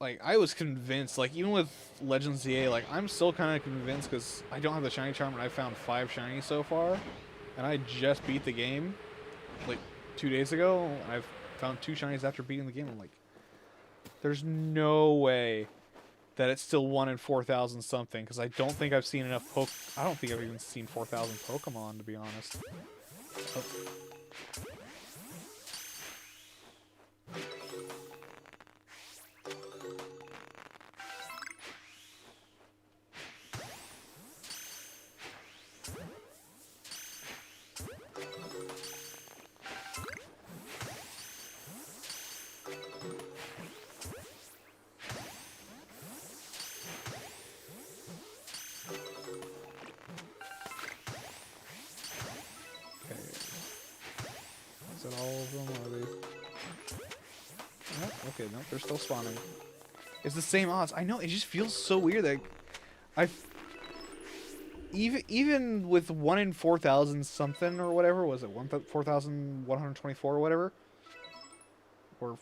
Like, I was convinced, like, even with Legends ZA, like, I'm still kind of convinced because I don't have the shiny charm and I found 5 shinies so far. And I just beat the game, like, 2 days ago. I've found 2 shinies after beating the game. I'm like, there's no way that it's still 1 in 4,000 something, because I don't think I've seen enough I don't think I've even seen 4,000 Pokemon, to be honest. Oh. Is that all of them? Or are they... Oh, okay, no, they're still spawning. It's the same odds. I know, it just feels so weird that even with 1 in 4,000 something or whatever, was it 4,124 or whatever? Or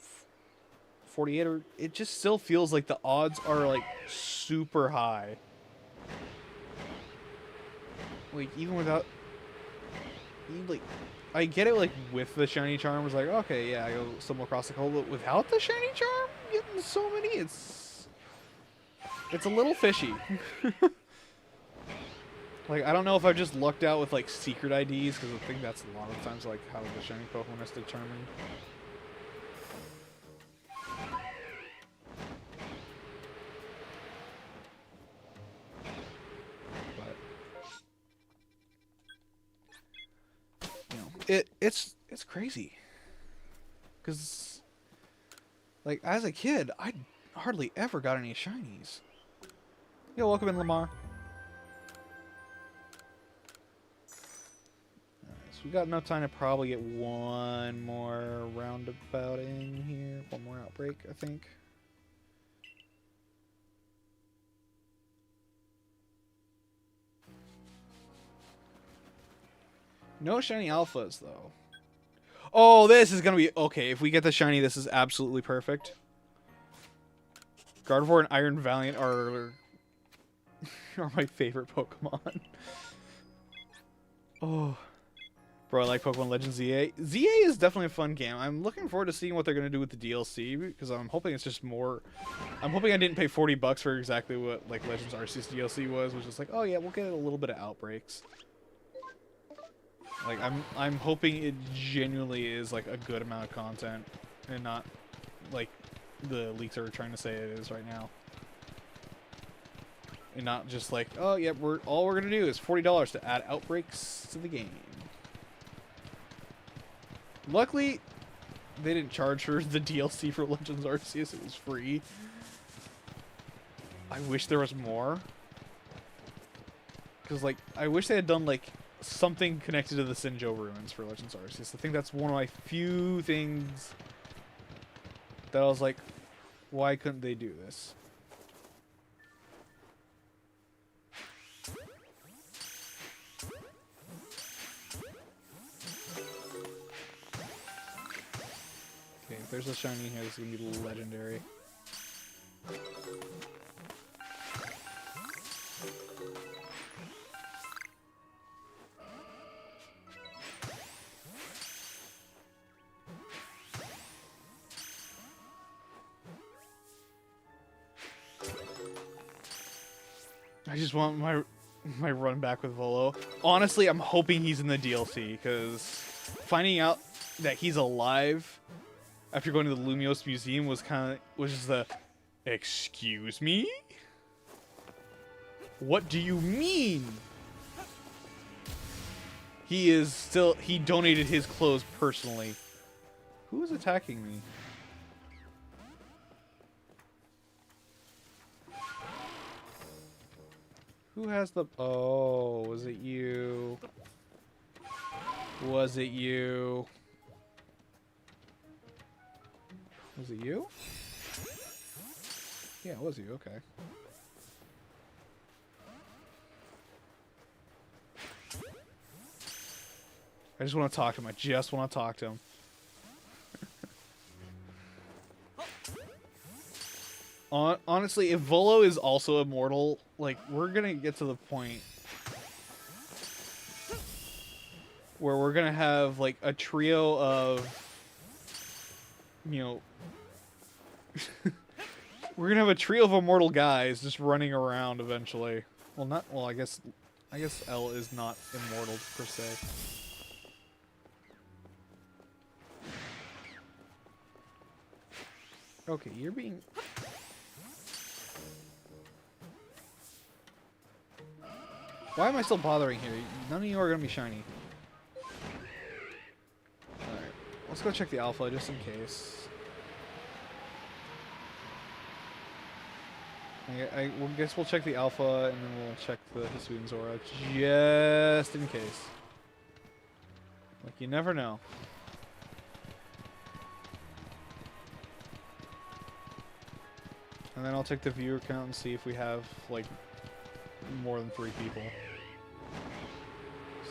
48, or it just still feels like the odds are like super high. Like, even without... Like, I get it, like, with the shiny charm, it's like, okay, yeah, I go stumble across the hole, but without the shiny charm, getting so many, it's a little fishy. Like, I don't know if I've just lucked out with, like, secret IDs, because I think that's a lot of times, like, how the shiny Pokemon is determined. It's crazy, because, like, as a kid, I hardly ever got any shinies. Yo, welcome in, Lamar. Alright, so we got enough time to probably get one more roundabout in here. One more outbreak, I think. No shiny alphas, though. Oh, this is going to be... Okay, if we get the shiny, this is absolutely perfect. Gardevoir and Iron Valiant are my favorite Pokemon. Oh. Bro, I like Pokemon Legends ZA. ZA is definitely a fun game. I'm looking forward to seeing what they're gonna do with the DLC because I'm hoping it's just more. I'm hoping I didn't pay $40 for exactly what like Legends Arceus DLC was, which is like, oh yeah, we'll get a little bit of Outbreaks. Like I'm hoping it genuinely is like a good amount of content and not like the leaks are trying to say it is right now. And not just like, oh yeah, all we're gonna do is $40 to add Outbreaks to the game. Luckily, they didn't charge for the DLC for Legends Arceus. It was free. I wish there was more. Because, like, I wish they had done, like, something connected to the Sinjo ruins for Legends Arceus. I think that's one of my few things that I was like, why couldn't they do this? Okay, if there's a shiny here, this is going to be legendary. I just want my run back with Volo. Honestly, I'm hoping he's in the DLC, because finding out that he's alive after going to the Lumiose Museum was just the, excuse me? What do you mean? He donated his clothes personally. Who is attacking me? Who has the... Oh, was it you? Was it you? Was it you? Yeah, it was you. Okay. I just want to talk to him. I just want to talk to him. Honestly, if Volo is also immortal, like, we're gonna get to the point where we're gonna have, like, a trio of, you know, we're gonna have a trio of immortal guys just running around eventually. Well, I guess L is not immortal per se. Okay, you're being... Why am I still bothering here? None of you are going to be shiny. Alright, let's go check the alpha just in case. I guess we'll check the alpha and then we'll check the Hisui and Zora just in case. Like, you never know. And then I'll check the viewer count and see if we have, like, more than 3 people.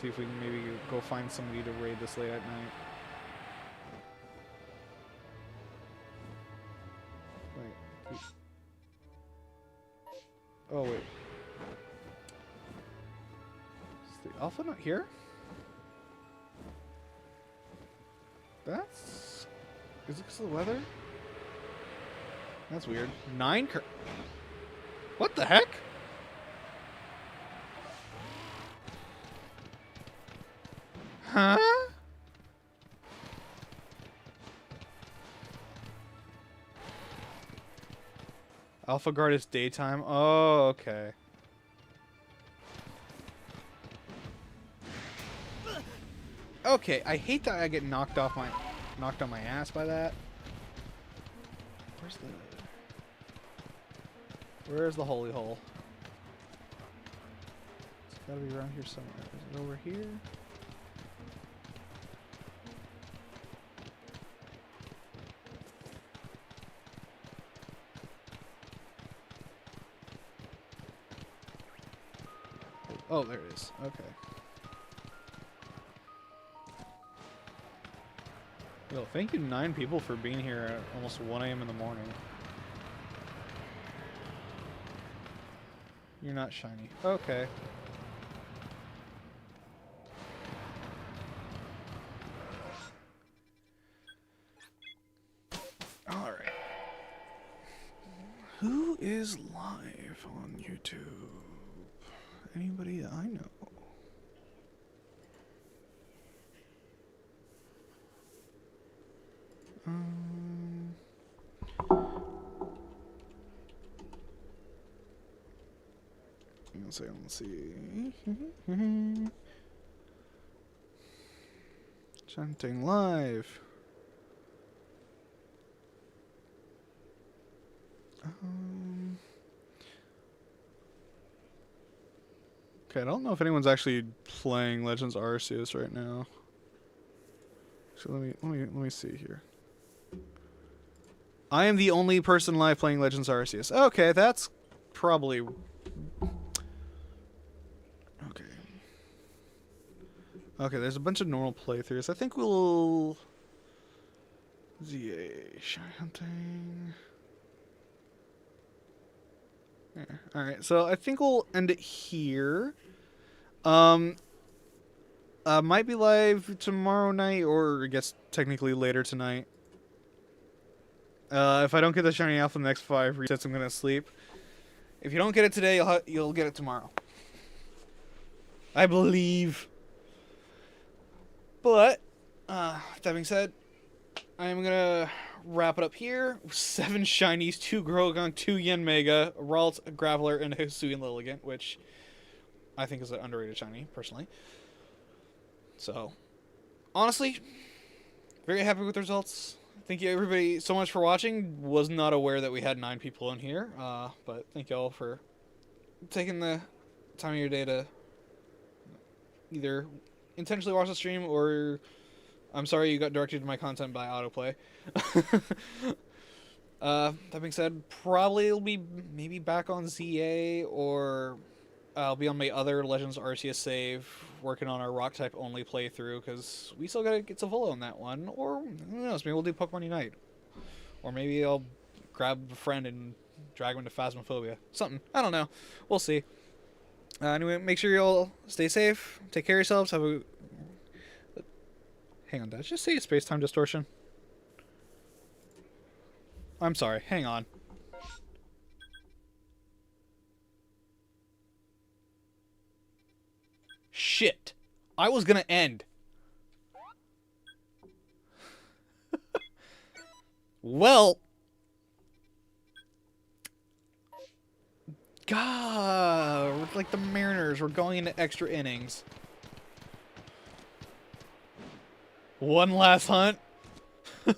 See if we can maybe go find somebody to raid this late at night. Wait. Oh, wait. Is the alpha not here? That's... Is it because of the weather? That's weird. 9 What the heck? Huh? Alpha Guard is daytime. Oh, okay. Okay, I hate that I get knocked on my ass by that. Where's the holy hole? It's gotta be around here somewhere. Is it over here? Oh, there it is. Okay. Yo, thank you 9 people for being here at almost 1 a.m. in the morning. You're not shiny. Okay. Who is live on YouTube? Anybody that I know? Let's see. Chanting live. Okay, I don't know if anyone's actually playing Legends Arceus right now. So let me see here. I am the only person live playing Legends Arceus. Okay, that's probably okay. Okay, there's a bunch of normal playthroughs. I think we'll ZA shy hunting. Yeah. All right, so I think we'll end it here. Might be live tomorrow night, or I guess technically later tonight. If I don't get the shiny alpha in the next 5 resets, I'm gonna sleep. If you don't get it today, you'll get it tomorrow. I believe. But that being said, I'm gonna wrap it up here. 7 shinies, 2 Grogan, 2 Yanmega, a Ralt, a Graveler, and a Hisui and Lilligant, which I think is an underrated shiny, personally. So, honestly, very happy with the results. Thank you everybody so much for watching. Was not aware that we had 9 people in here, but thank you all for taking the time of your day to either intentionally watch the stream or I'm sorry you got directed to my content by autoplay. That being said, probably it'll be maybe back on ZA, or I'll be on my other Legends Arceus save, working on our rock type only playthrough, because we still gotta get Savolo on that one. Or who knows, maybe we'll do Pokemon Unite, or maybe I'll grab a friend and drag him to Phasmophobia. Something, I don't know. We'll see. Anyway, make sure you all stay safe, take care of yourselves, have a... Hang on, did I just say space-time distortion? I'm sorry, hang on. Shit. I was gonna end. Well. God, we're like the Mariners. We're going into extra innings. One last hunt. Wait,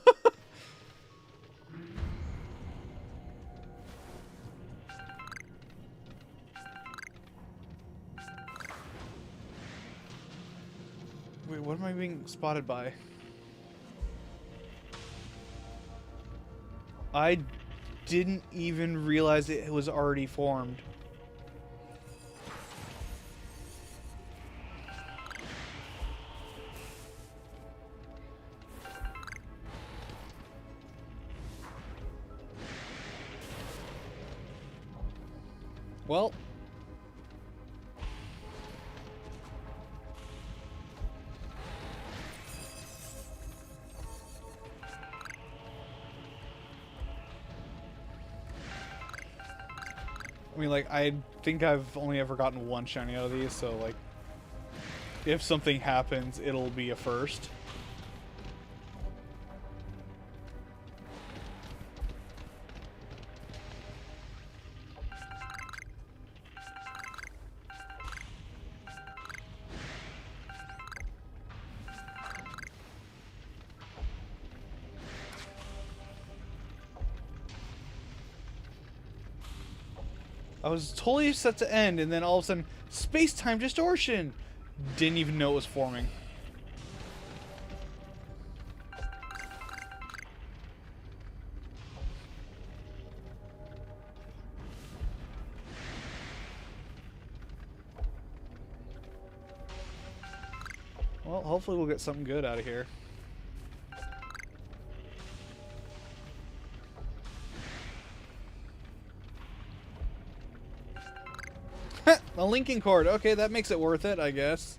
what am I being spotted by? I didn't even realize it was already formed. Well, I mean, like, I think I've only ever gotten 1 shiny out of these, so, like, if something happens, it'll be a first. I was totally set to end, and then all of a sudden, space-time distortion! Didn't even know it was forming. Well, hopefully we'll get something good out of here. A linking cord. Okay, that makes it worth it, I guess.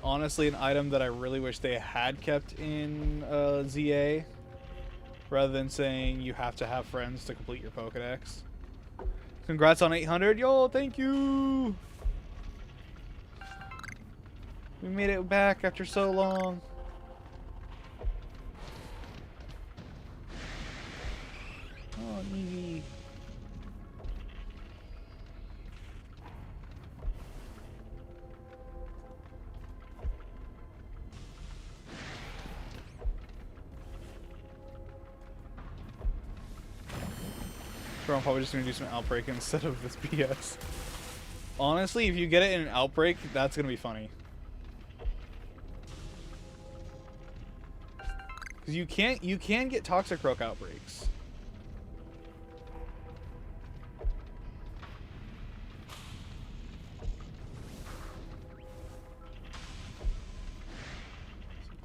Honestly, an item that I really wish they had kept in ZA. rather than saying you have to have friends to complete your Pokedex. Congrats on 800. Yo, thank you. We made it back after so long. Oh, Eevee. Sure, I'm probably just gonna do some Outbreak instead of this BS. Honestly, if you get it in an Outbreak, that's gonna be funny. Because you can get Toxicroak outbreaks.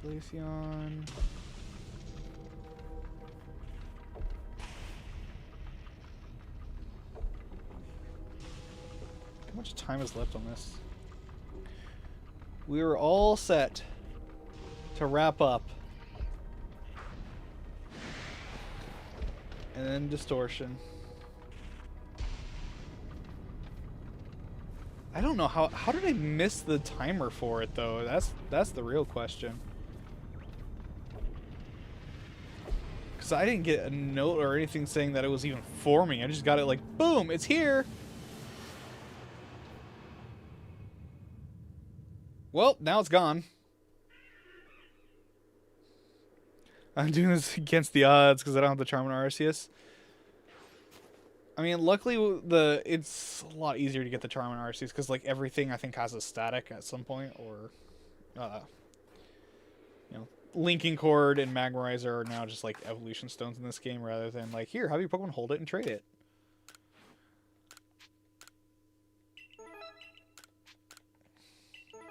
Glaceon. How much time is left on this? We were all set to wrap up. And then Distortion. I don't know how did I miss the timer for it though? That's the real question. Cuz I didn't get a note or anything saying that it was even forming. I just got it like boom, it's here. Well, now it's gone. I'm doing this against the odds because I don't have the Charmin Arceus. I mean, luckily it's a lot easier to get the Charmin Arceus because like everything I think has a static at some point, or you know, Linking Cord and Magmarizer are now just like evolution stones in this game rather than like here, have your Pokemon hold it and trade it.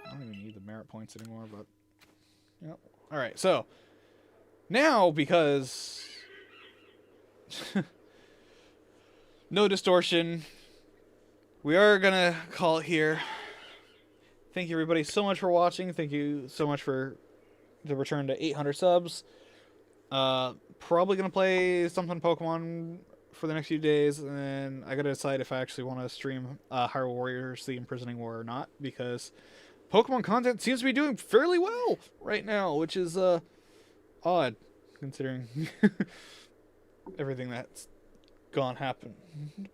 I don't even need the merit points anymore, but yep. All right, so now because no Distortion, we are gonna call it here. Thank you everybody so much for watching. Thank you so much for the return to 800 subs. Probably gonna play something Pokemon for the next few days, and then I gotta decide if I actually want to stream Hyrule Warriors: The Imprisoning War or not, because Pokemon content seems to be doing fairly well right now, which is odd considering everything that's happened.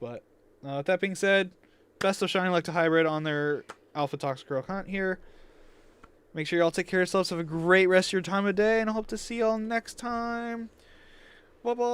But with that being said, best of Shining Luck to Hybrid on their Alpha Toxicroak hunt here. Make sure y'all take care of yourselves. Have a great rest of your time of day, and I hope to see y'all next time. Bye bye.